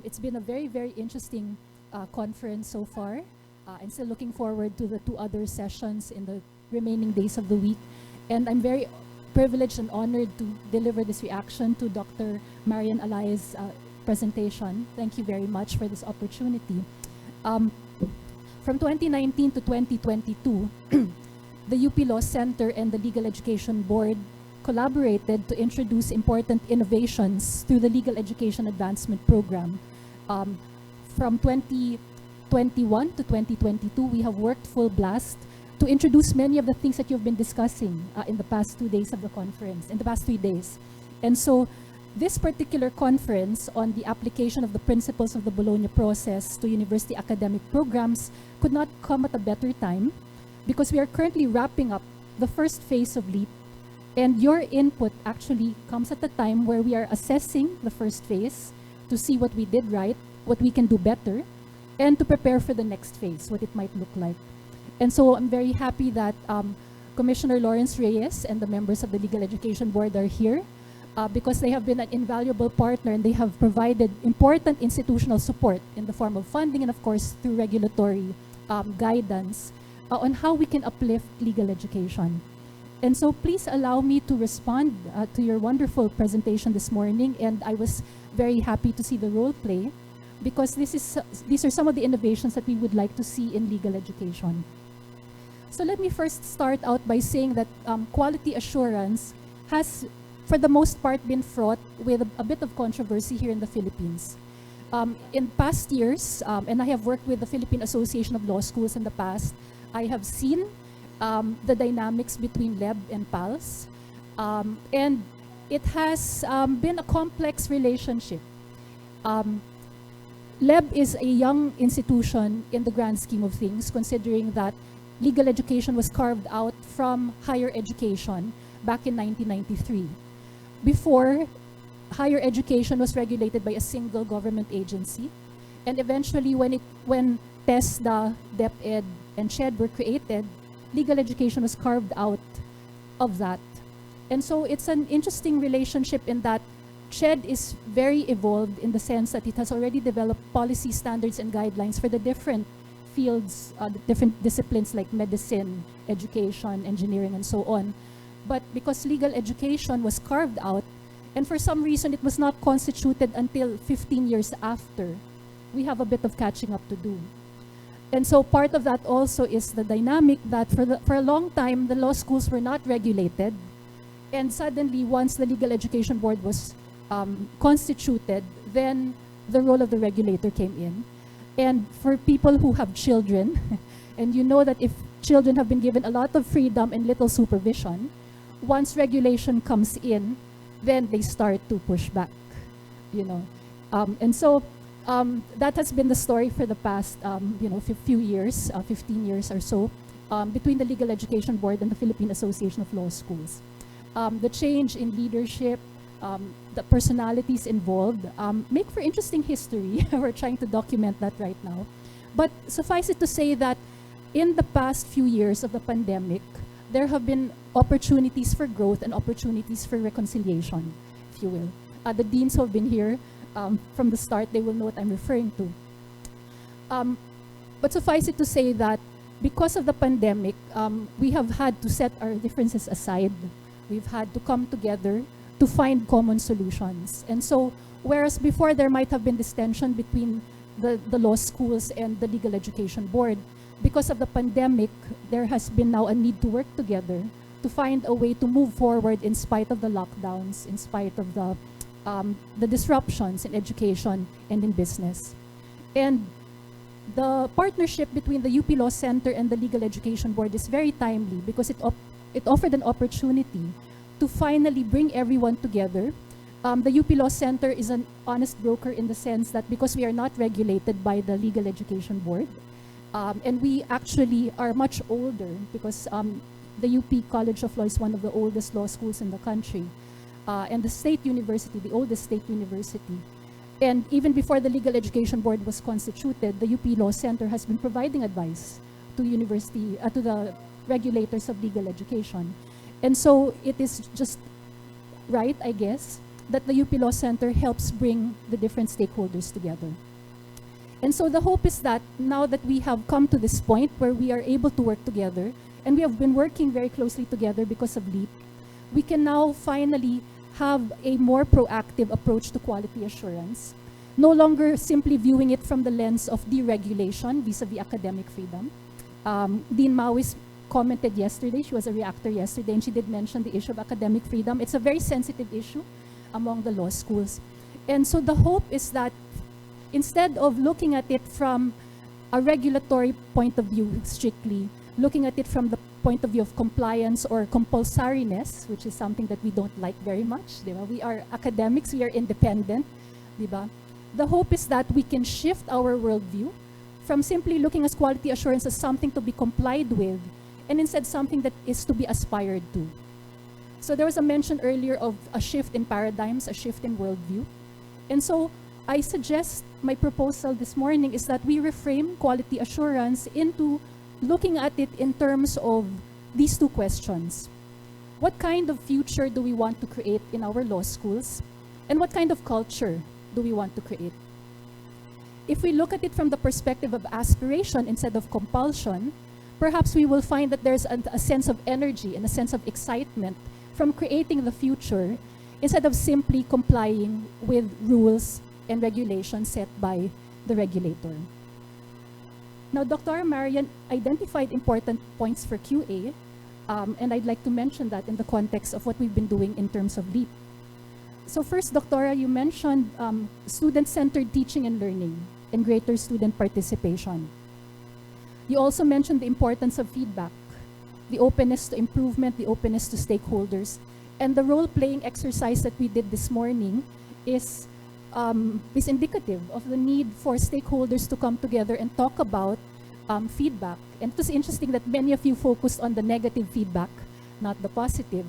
It's been a very, very interesting conference so far. I'm still looking forward to the 2 other sessions in the remaining days of the week. And I'm very privileged and honored to deliver this reaction to Dr. Marian Alay's presentation. Thank you very much for this opportunity. From 2019 to 2022, the UP Law Center and the Legal Education Board collaborated to introduce important innovations through the Legal Education Advancement Program. From 2021 to 2022, we have worked full blast to introduce many of the things that you've been discussing in the past 2 days of the conference, in the past 3 days. And so this particular conference on the application of the principles of the Bologna process to university academic programs could not come at a better time, because we are currently wrapping up the first phase of LEAP, and your input actually comes at a time where we are assessing the first phase to see what we did right, what we can do better, and to prepare for the next phase, what it might look like. And so I'm very happy that Commissioner Lawrence Reyes and the members of the Legal Education Board are here because they have been an invaluable partner, and they have provided important institutional support in the form of funding and, of course, through regulatory guidance on how we can uplift legal education. And so please allow me to respond to your wonderful presentation this morning. And I was very happy to see the role play, because these are some of the innovations that we would like to see in legal education. So let me first start out by saying that quality assurance has, for the most part, been fraught with a bit of controversy here in the Philippines. In past years, and I have worked with the Philippine Association of Law Schools in the past, I have seen the dynamics between LEB and PALS, and it has been a complex relationship. LEB is a young institution in the grand scheme of things, considering that legal education was carved out from higher education back in 1993. Before, higher education was regulated by a single government agency, and eventually when TESDA, DepEd, and SHED were created, legal education was carved out of that. And so it's an interesting relationship in that SHED is very evolved in the sense that it has already developed policy standards and guidelines for the different fields, the different disciplines like medicine, education, engineering, and so on. But because legal education was carved out, and for some reason it was not constituted until 15 years after, we have a bit of catching up to do. And so part of that also is the dynamic that for a long time, the law schools were not regulated. And suddenly, once the Legal Education Board was constituted, then the role of the regulator came in. And for people who have children, and you know that if children have been given a lot of freedom and little supervision, once regulation comes in, then they start to push back, you know. And so that has been the story for the past, few years, 15 years or so, between the Legal Education Board and the Philippine Association of Law Schools. The change in leadership, the personalities involved make for interesting history. We're trying to document that right now. But suffice it to say that in the past few years of the pandemic, there have been opportunities for growth and opportunities for reconciliation, if you will. The deans who have been here from the start, they will know what I'm referring to. But suffice it to say that because of the pandemic, we have had to set our differences aside. We've had to come together to find common solutions. And so, whereas before there might have been this tension between the law schools and the Legal Education Board, because of the pandemic, there has been now a need to work together to find a way to move forward in spite of the lockdowns, in spite of the disruptions in education and in business. And the partnership between the UP Law Center and the Legal Education Board is very timely because it offered an opportunity to finally bring everyone together. The UP Law Center is an honest broker in the sense that because we are not regulated by the Legal Education Board, and we actually are much older because the UP College of Law is one of the oldest law schools in the country, and the state university, the oldest state university. And even before the Legal Education Board was constituted, the UP Law Center has been providing advice to to the regulators of legal education. And so it is just right, I guess, that the UP Law Center helps bring the different stakeholders together. And so the hope is that now that we have come to this point where we are able to work together, and we have been working very closely together because of LEAP, we can now finally have a more proactive approach to quality assurance, no longer simply viewing it from the lens of deregulation vis-a-vis academic freedom. Dean Mawis commented yesterday, she was a reactor yesterday, and she did mention the issue of academic freedom. It's a very sensitive issue among the law schools. And so the hope is that instead of looking at it from a regulatory point of view strictly, looking at it from the point of view of compliance or compulsoriness, which is something that we don't like very much. Diba? We are academics, we are independent. Diba? The hope is that we can shift our worldview from simply looking at quality assurance as something to be complied with, and instead something that is to be aspired to. So there was a mention earlier of a shift in paradigms, a shift in worldview. And so I suggest my proposal this morning is that we reframe quality assurance into looking at it in terms of these two questions. What kind of future do we want to create in our law schools? And what kind of culture do we want to create? If we look at it from the perspective of aspiration instead of compulsion, perhaps we will find that there's a sense of energy and a sense of excitement from creating the future instead of simply complying with rules and regulations set by the regulator. Now, Dr. Marian identified important points for QA, and I'd like to mention that in the context of what we've been doing in terms of LEAP. So first, Doctora, you mentioned student-centered teaching and learning and greater student participation. You also mentioned the importance of feedback, the openness to improvement, the openness to stakeholders, and the role-playing exercise that we did this morning is indicative of the need for stakeholders to come together and talk about feedback. And it was interesting that many of you focused on the negative feedback, not the positive.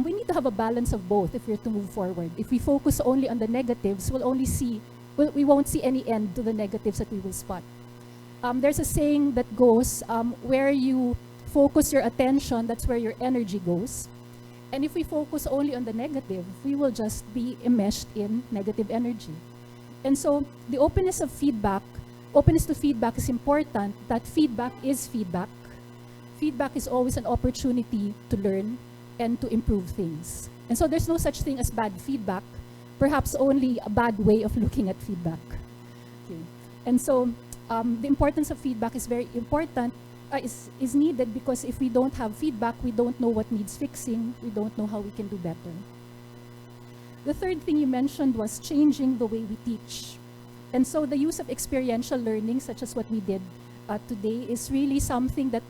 We need to have a balance of both if we're to move forward. If we focus only on the negatives, we won't see any end to the negatives that we will spot. There's a saying that goes, where you focus your attention, that's where your energy goes. And if we focus only on the negative, we will just be enmeshed in negative energy. And so the openness to feedback is important, that feedback is feedback. Feedback is always an opportunity to learn and to improve things. And so there's no such thing as bad feedback, perhaps only a bad way of looking at feedback. Okay. And so the importance of feedback is very important, is needed, because if we don't have feedback, we don't know what needs fixing, we don't know how we can do better. The third thing you mentioned was changing the way we teach. And so the use of experiential learning, such as what we did today, is really something that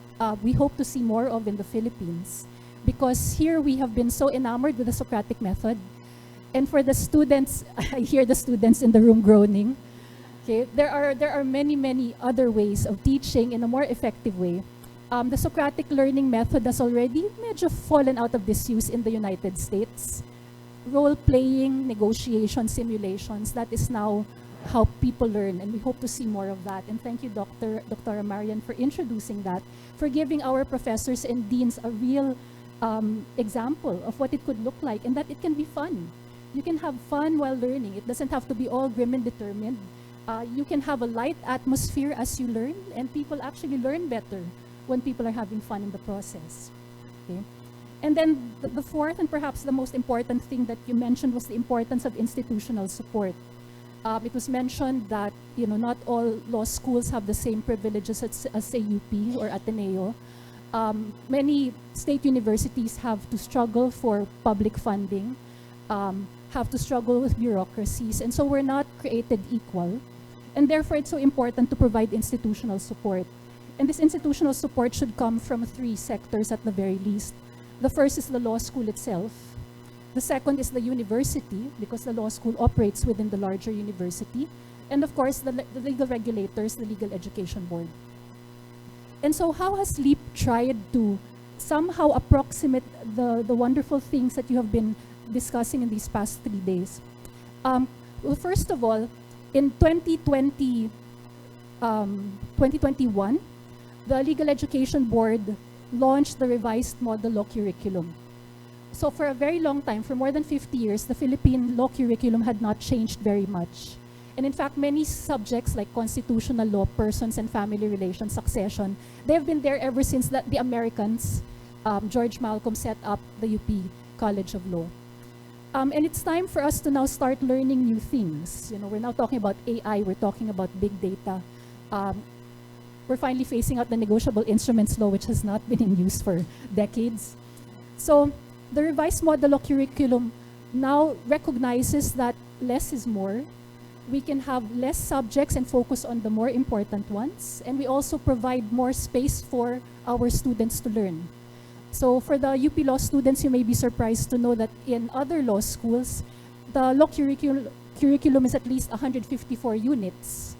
we hope to see more of in the Philippines. Because here we have been so enamored with the Socratic method. And for the students, I hear the students in the room groaning. Okay, there are many other ways of teaching in a more effective way. The Socratic learning method has already medyo fallen out of disuse in the United States. Role-playing, negotiation, simulations, that is now how people learn, and we hope to see more of that. And thank you, Dr. Marian, for introducing that, for giving our professors and deans a real example of what it could look like, and that it can be fun. You can have fun while learning. It doesn't have to be all grim and determined. You can have a light atmosphere as you learn, and people actually learn better when people are having fun in the process. Okay? And then the fourth and perhaps the most important thing that you mentioned was the importance of institutional support. It was mentioned that not all law schools have the same privileges as UP or Ateneo. Many state universities have to struggle for public funding, have to struggle with bureaucracies, and so we're not created equal. And therefore, it's so important to provide institutional support. And this institutional support should come from three sectors at the very least. The first is the law school itself. The second is the university, because the law school operates within the larger university. And of course, the legal regulators, the Legal Education Board. And so how has LEAP tried to somehow approximate the wonderful things that you have been discussing in these past 3 days? Well, first of all, in 2021, the Legal Education Board launched the revised model law curriculum. So for a very long time, for more than 50 years, the Philippine law curriculum had not changed very much. And in fact, many subjects like constitutional law, persons and family relations, succession, they've been there ever since the Americans, George Malcolm, set up the UP College of Law. And it's time for us to now start learning new things. You know, we're now talking about AI, we're talking about big data. We're finally phasing out the negotiable instruments law, which has not been in use for decades. So the revised model law curriculum now recognizes that less is more. We can have less subjects and focus on the more important ones. And we also provide more space for our students to learn. So for the UP Law students, you may be surprised to know that in other law schools, the law curriculum is at least 154 units,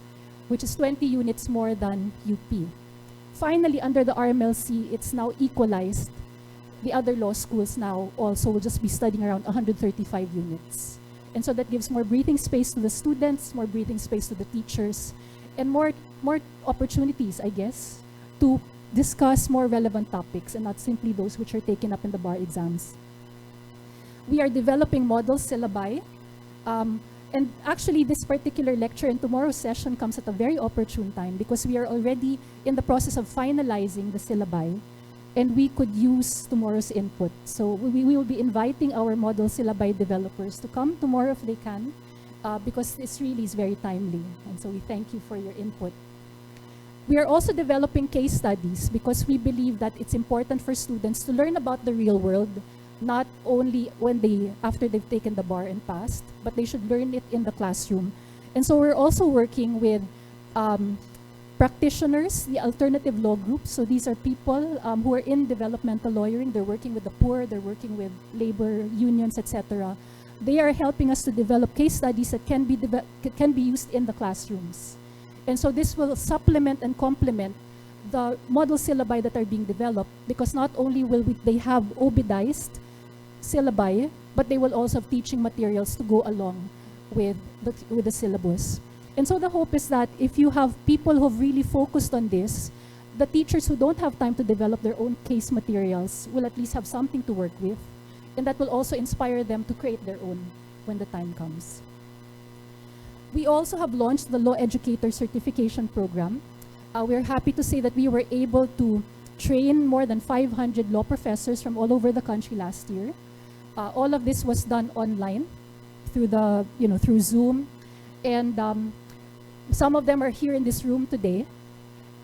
which is 20 units more than UP. Finally, under the RMLC, it's now equalized. The other law schools now also will just be studying around 135 units. And so that gives more breathing space to the students, more breathing space to the teachers, and more opportunities, I guess, to discuss more relevant topics and not simply those which are taken up in the bar exams. We are developing model syllabi. And actually, this particular lecture and tomorrow's session comes at a very opportune time because we are already in the process of finalizing the syllabi, and we could use tomorrow's input. So we will be inviting our model syllabi developers to come tomorrow if they can, because this really is very timely. And so we thank you for your input. We are also developing case studies because we believe that it's important for students to learn about the real world, not only after they've taken the bar and passed, but they should learn it in the classroom. And so we're also working with practitioners, the alternative law groups. So these are people who are in developmental lawyering. They're working with the poor, they're working with labor unions, etc. They are helping us to develop case studies that can be used in the classrooms. And so this will supplement and complement the model syllabi that are being developed, because not only will they have obidized syllabi, but they will also have teaching materials to go along with the syllabus. And so the hope is that if you have people who have really focused on this, the teachers who don't have time to develop their own case materials will at least have something to work with, and that will also inspire them to create their own when the time comes. We also have launched the Law Educator Certification Program. We're happy to say that we were able to train more than 500 law professors from all over the country last year. All of this was done online through Zoom, and some of them are here in this room today.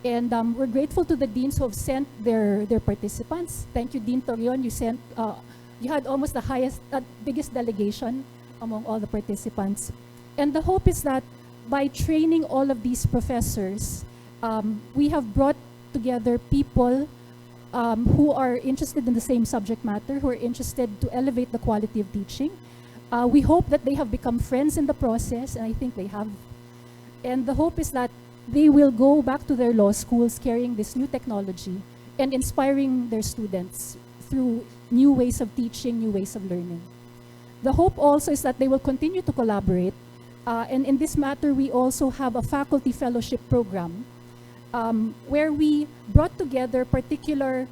And we're grateful to the deans who have sent their participants. Thank you, Dean Torion. You had almost the biggest delegation among all the participants. And the hope is that by training all of these professors, we have brought together people who are interested in the same subject matter, who are interested to elevate the quality of teaching. We hope that they have become friends in the process, and I think they have. And the hope is that they will go back to their law schools carrying this new technology and inspiring their students through new ways of teaching, new ways of learning. The hope also is that they will continue to collaborate. And in this matter, we also have a faculty fellowship program where we brought together particular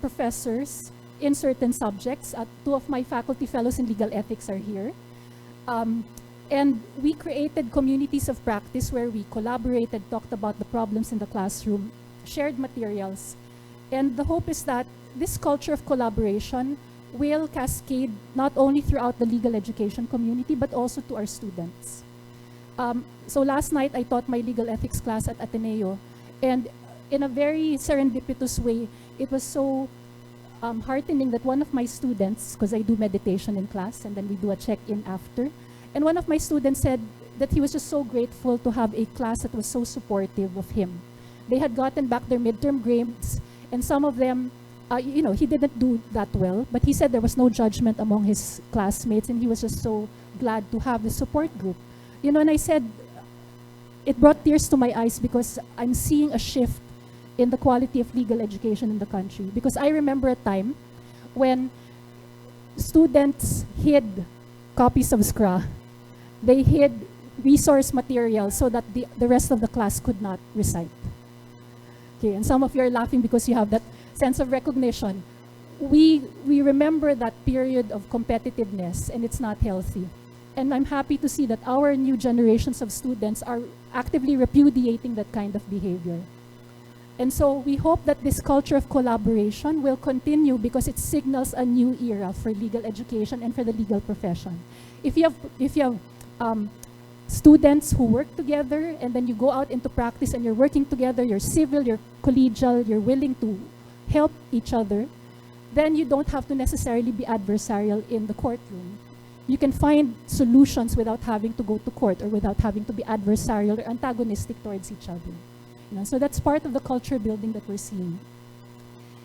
professors in certain subjects. Two of my faculty fellows in legal ethics are here. And we created communities of practice where we collaborated, talked about the problems in the classroom, shared materials. And the hope is that this culture of collaboration will cascade not only throughout the legal education community, but also to our students. So last night, I taught my legal ethics class at Ateneo. And in a very serendipitous way, it was so heartening that one of my students, because I do meditation in class, and then we do a check-in after, and one of my students said that he was just so grateful to have a class that was so supportive of him. They had gotten back their midterm grades, and some of them, he didn't do that well, but he said there was no judgment among his classmates, and he was just so glad to have the support group. And I said, it brought tears to my eyes because I'm seeing a shift in the quality of legal education in the country. Because I remember a time when students hid copies of SCRA. They hid resource material so that the rest of the class could not recite. Okay, and some of you are laughing because you have that sense of recognition. we remember that period of competitiveness, and it's not healthy. And I'm happy to see that our new generations of students are actively repudiating that kind of behavior. And so we hope that this culture of collaboration will continue because it signals a new era for legal education and for the legal profession. If you have students who work together and then you go out into practice and you're working together, you're civil, you're collegial, you're willing to help each other, then you don't have to necessarily be adversarial in the courtroom. You can find solutions without having to go to court or without having to be adversarial or antagonistic towards each other. So that's part of the culture building that we're seeing.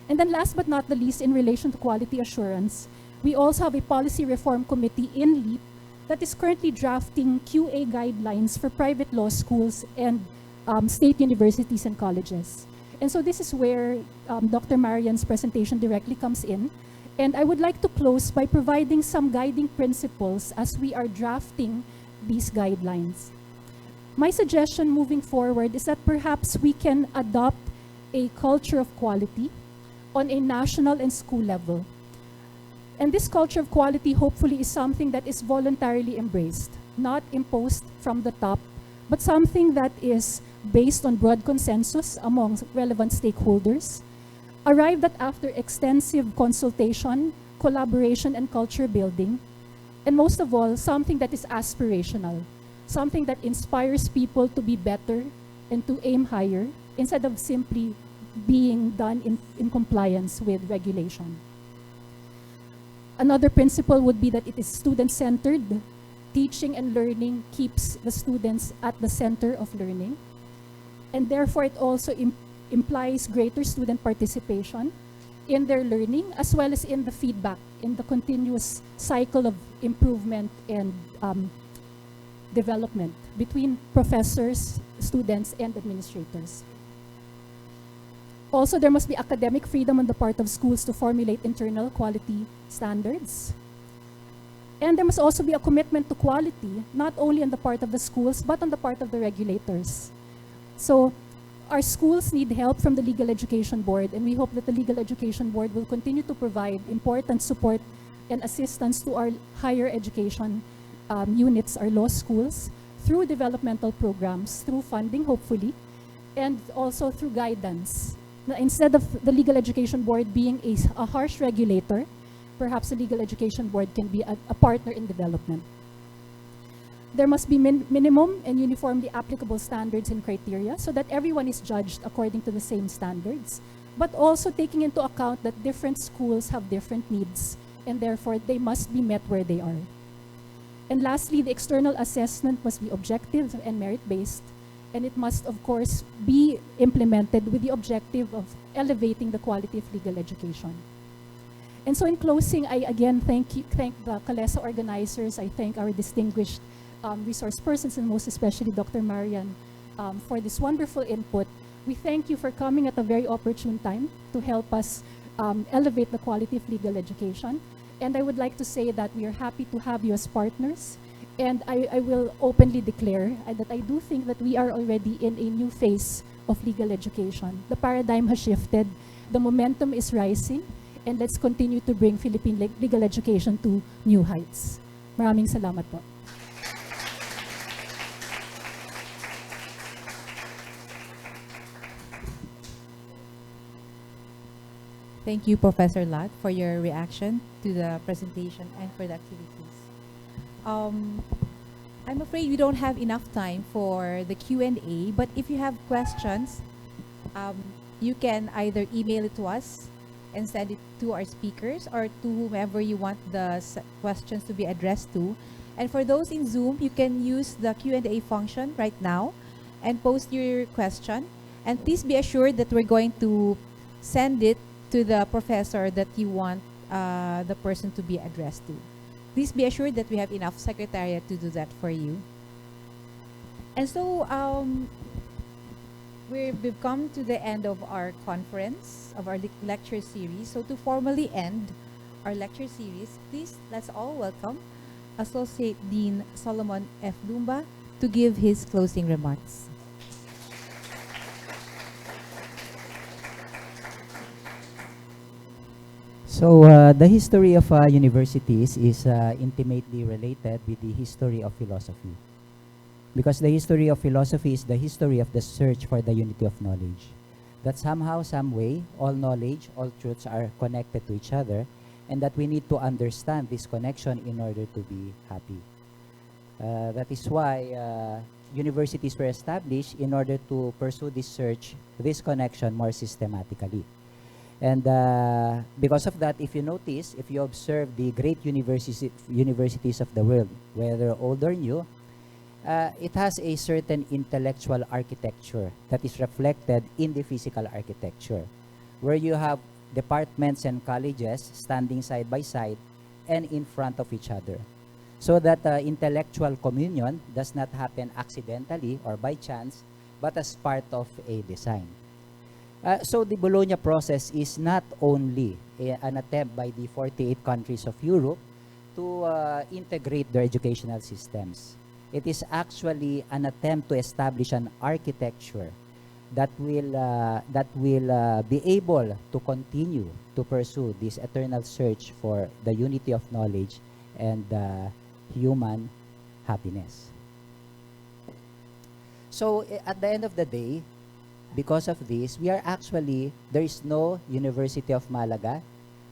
And then last but not the least, in relation to quality assurance, we also have a policy reform committee in LEAP that is currently drafting QA guidelines for private law schools and state universities and colleges. And so this is where Dr. Marian's presentation directly comes in. And I would like to close by providing some guiding principles as we are drafting these guidelines. My suggestion moving forward is that perhaps we can adopt a culture of quality on a national and school level. And this culture of quality hopefully is something that is voluntarily embraced, not imposed from the top, but something that is based on broad consensus among relevant stakeholders, arrived at after extensive consultation, collaboration, and culture building, and most of all, something that is aspirational, something that inspires people to be better and to aim higher instead of simply being done in compliance with regulation. Another principle would be that it is student-centered. Teaching and learning keeps the students at the center of learning, and therefore it also implies greater student participation in their learning as well as in the feedback, in the continuous cycle of improvement and development between professors, students, and administrators. Also, there must be academic freedom on the part of schools to formulate internal quality standards. And there must also be a commitment to quality, not only on the part of the schools, but on the part of the regulators. So our schools need help from the Legal Education Board, and we hope that the Legal Education Board will continue to provide important support and assistance to our higher education units, our law schools, through developmental programs, through funding, hopefully, and also through guidance. Now, instead of the Legal Education Board being a harsh regulator, perhaps the Legal Education Board can be a partner in development. There must be minimum and uniformly applicable standards and criteria so that everyone is judged according to the same standards, but also taking into account that different schools have different needs, and therefore they must be met where they are. And lastly, the external assessment must be objective and merit-based, and it must, of course, be implemented with the objective of elevating the quality of legal education. And so in closing, I again thank the CALESA organizers. I thank our distinguished resource persons, and most especially Dr. Marian, for this wonderful input. We thank you for coming at a very opportune time to help us elevate the quality of legal education. And I would like to say that we are happy to have you as partners. And I will openly declare that I do think that we are already in a new phase of legal education. The paradigm has shifted. The momentum is rising. And let's continue to bring Philippine legal education to new heights. Maraming salamat po.
Thank you, Professor Lat, for your reaction to the presentation and for the activities. I'm afraid we don't have enough time for the Q&A, but if you have questions, you can either email it to us and send it to our speakers or to whomever you want the questions to be addressed to. And for those in Zoom, you can use the Q&A function right now and post your question. And please be assured that we're going to send it to the professor that you want the person to be addressed to. Please be assured that we have enough secretariat to do that for you. And so we've come to the end of our conference, of our lecture series. So to formally end our lecture series, please let's all welcome Associate Dean Solomon F. Lumba to give his closing remarks.
So the history of universities is intimately related with the history of philosophy. Because the history of philosophy is the history of the search for the unity of knowledge. That somehow, some way, all knowledge, all truths are connected to each other, and that we need to understand this connection in order to be happy. That is why universities were established in order to pursue this search, this connection more systematically. And because of that, if you notice, if you observe the great universities of the world, whether old or new, it has a certain intellectual architecture that is reflected in the physical architecture, where you have departments and colleges standing side by side and in front of each other, so that intellectual communion does not happen accidentally or by chance, but as part of a design. So the Bologna process is not only an attempt by the 48 countries of Europe to integrate their educational systems. It is actually an attempt to establish an architecture that will be able to continue to pursue this eternal search for the unity of knowledge and human happiness. So at the end of the day, because of this, we are actually, there is no University of Malaga,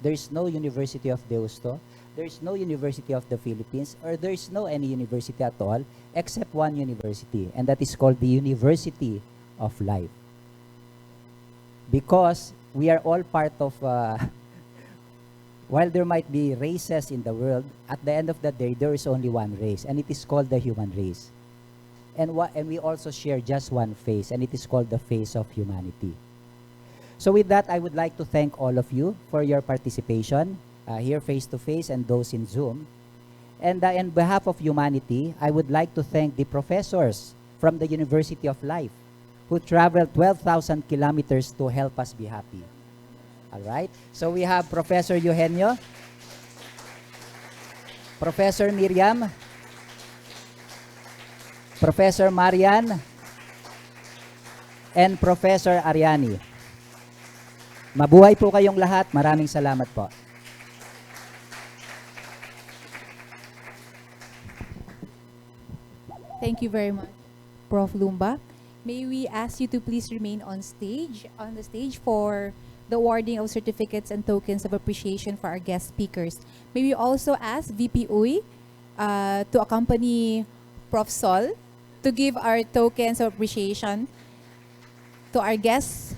there is no University of Deusto, there is no University of the Philippines, or there is no any university at all, except one university, and that is called the University of Life. Because we are all part of, while there might be races in the world, at the end of the day, there is only one race, and it is called the human race. And we also share just one face, and it is called the face of humanity. So with that, I would like to thank all of you for your participation here face-to-face and those in Zoom. And on behalf of humanity, I would like to thank the professors from the University of Life who traveled 12,000 kilometers to help us be happy. All right? So we have Professor Eugenio, Professor Miriam, Professor Marian, and Professor Ariani. Mabuhay po kayong lahat. Maraming salamat po.
Thank you very much, Prof. Lumba. May we ask you to please remain on the stage for the awarding of certificates and tokens of appreciation for our guest speakers. May we also ask VP Uy to accompany Prof. Sol to give our tokens of appreciation to our guests.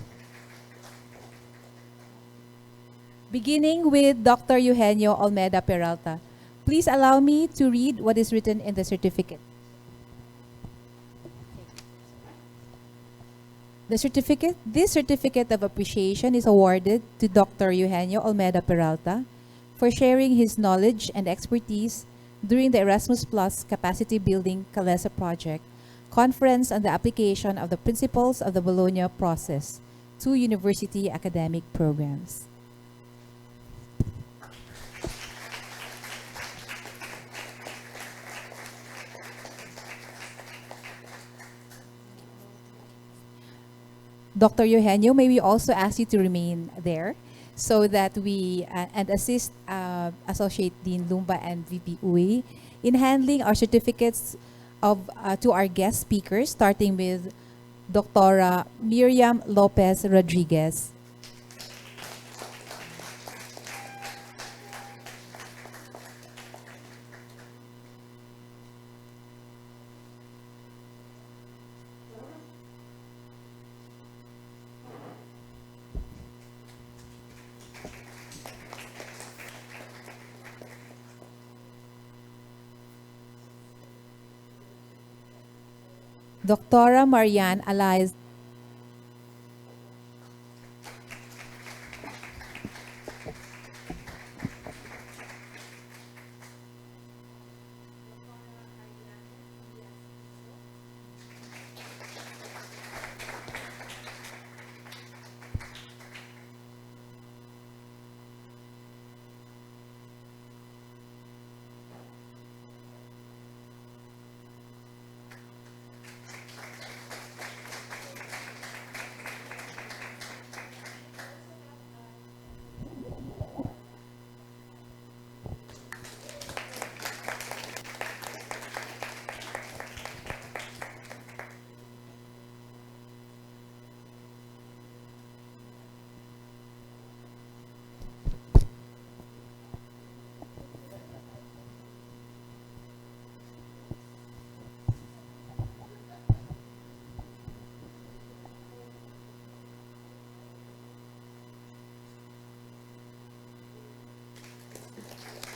Beginning with Dr. Eugenio Olmeda Peralta. Please allow me to read what is written in the certificate. This certificate of appreciation is awarded to Dr. Eugenio Olmeda Peralta for sharing his knowledge and expertise during the Erasmus Plus Capacity Building CALESA project, Conference on the Application of the Principles of the Bologna Process to University Academic Programs. Dr. Eugenio, may we also ask you to remain there so that we and assist Associate Dean Lumba and VP Uy in handling our certificates of to our guest speakers, starting with Dr. Miriam Lopez Rodriguez. Dr. Marian Alias.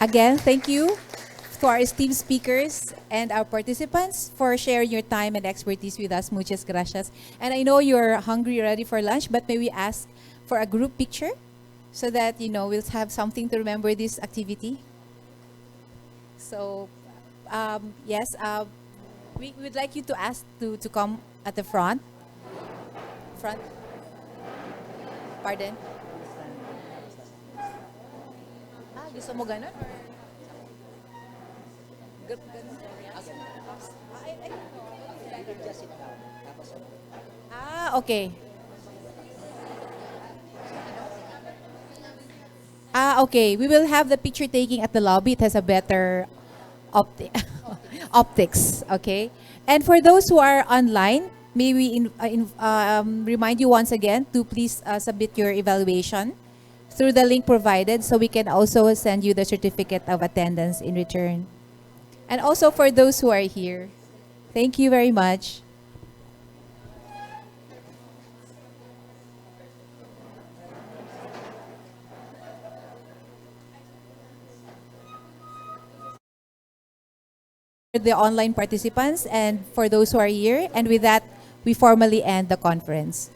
Again, thank you to our esteemed speakers and our participants for sharing your time and expertise with us. Muchas gracias. And I know you're hungry, ready for lunch, but may we ask for a group picture so that, we'll have something to remember this activity. So, yes, we would like you to ask to come at the front. Front. Pardon? Gusto mo ganun? Okay. Okay. We will have the picture taking at the lobby. It has a better optics. Okay. And for those who are online, may we remind you once again to please submit your evaluation through the link provided so we can also send you the certificate of attendance in return. And also for those who are here, thank you very much. For the online participants and for those who are here, and with that, we formally end the conference.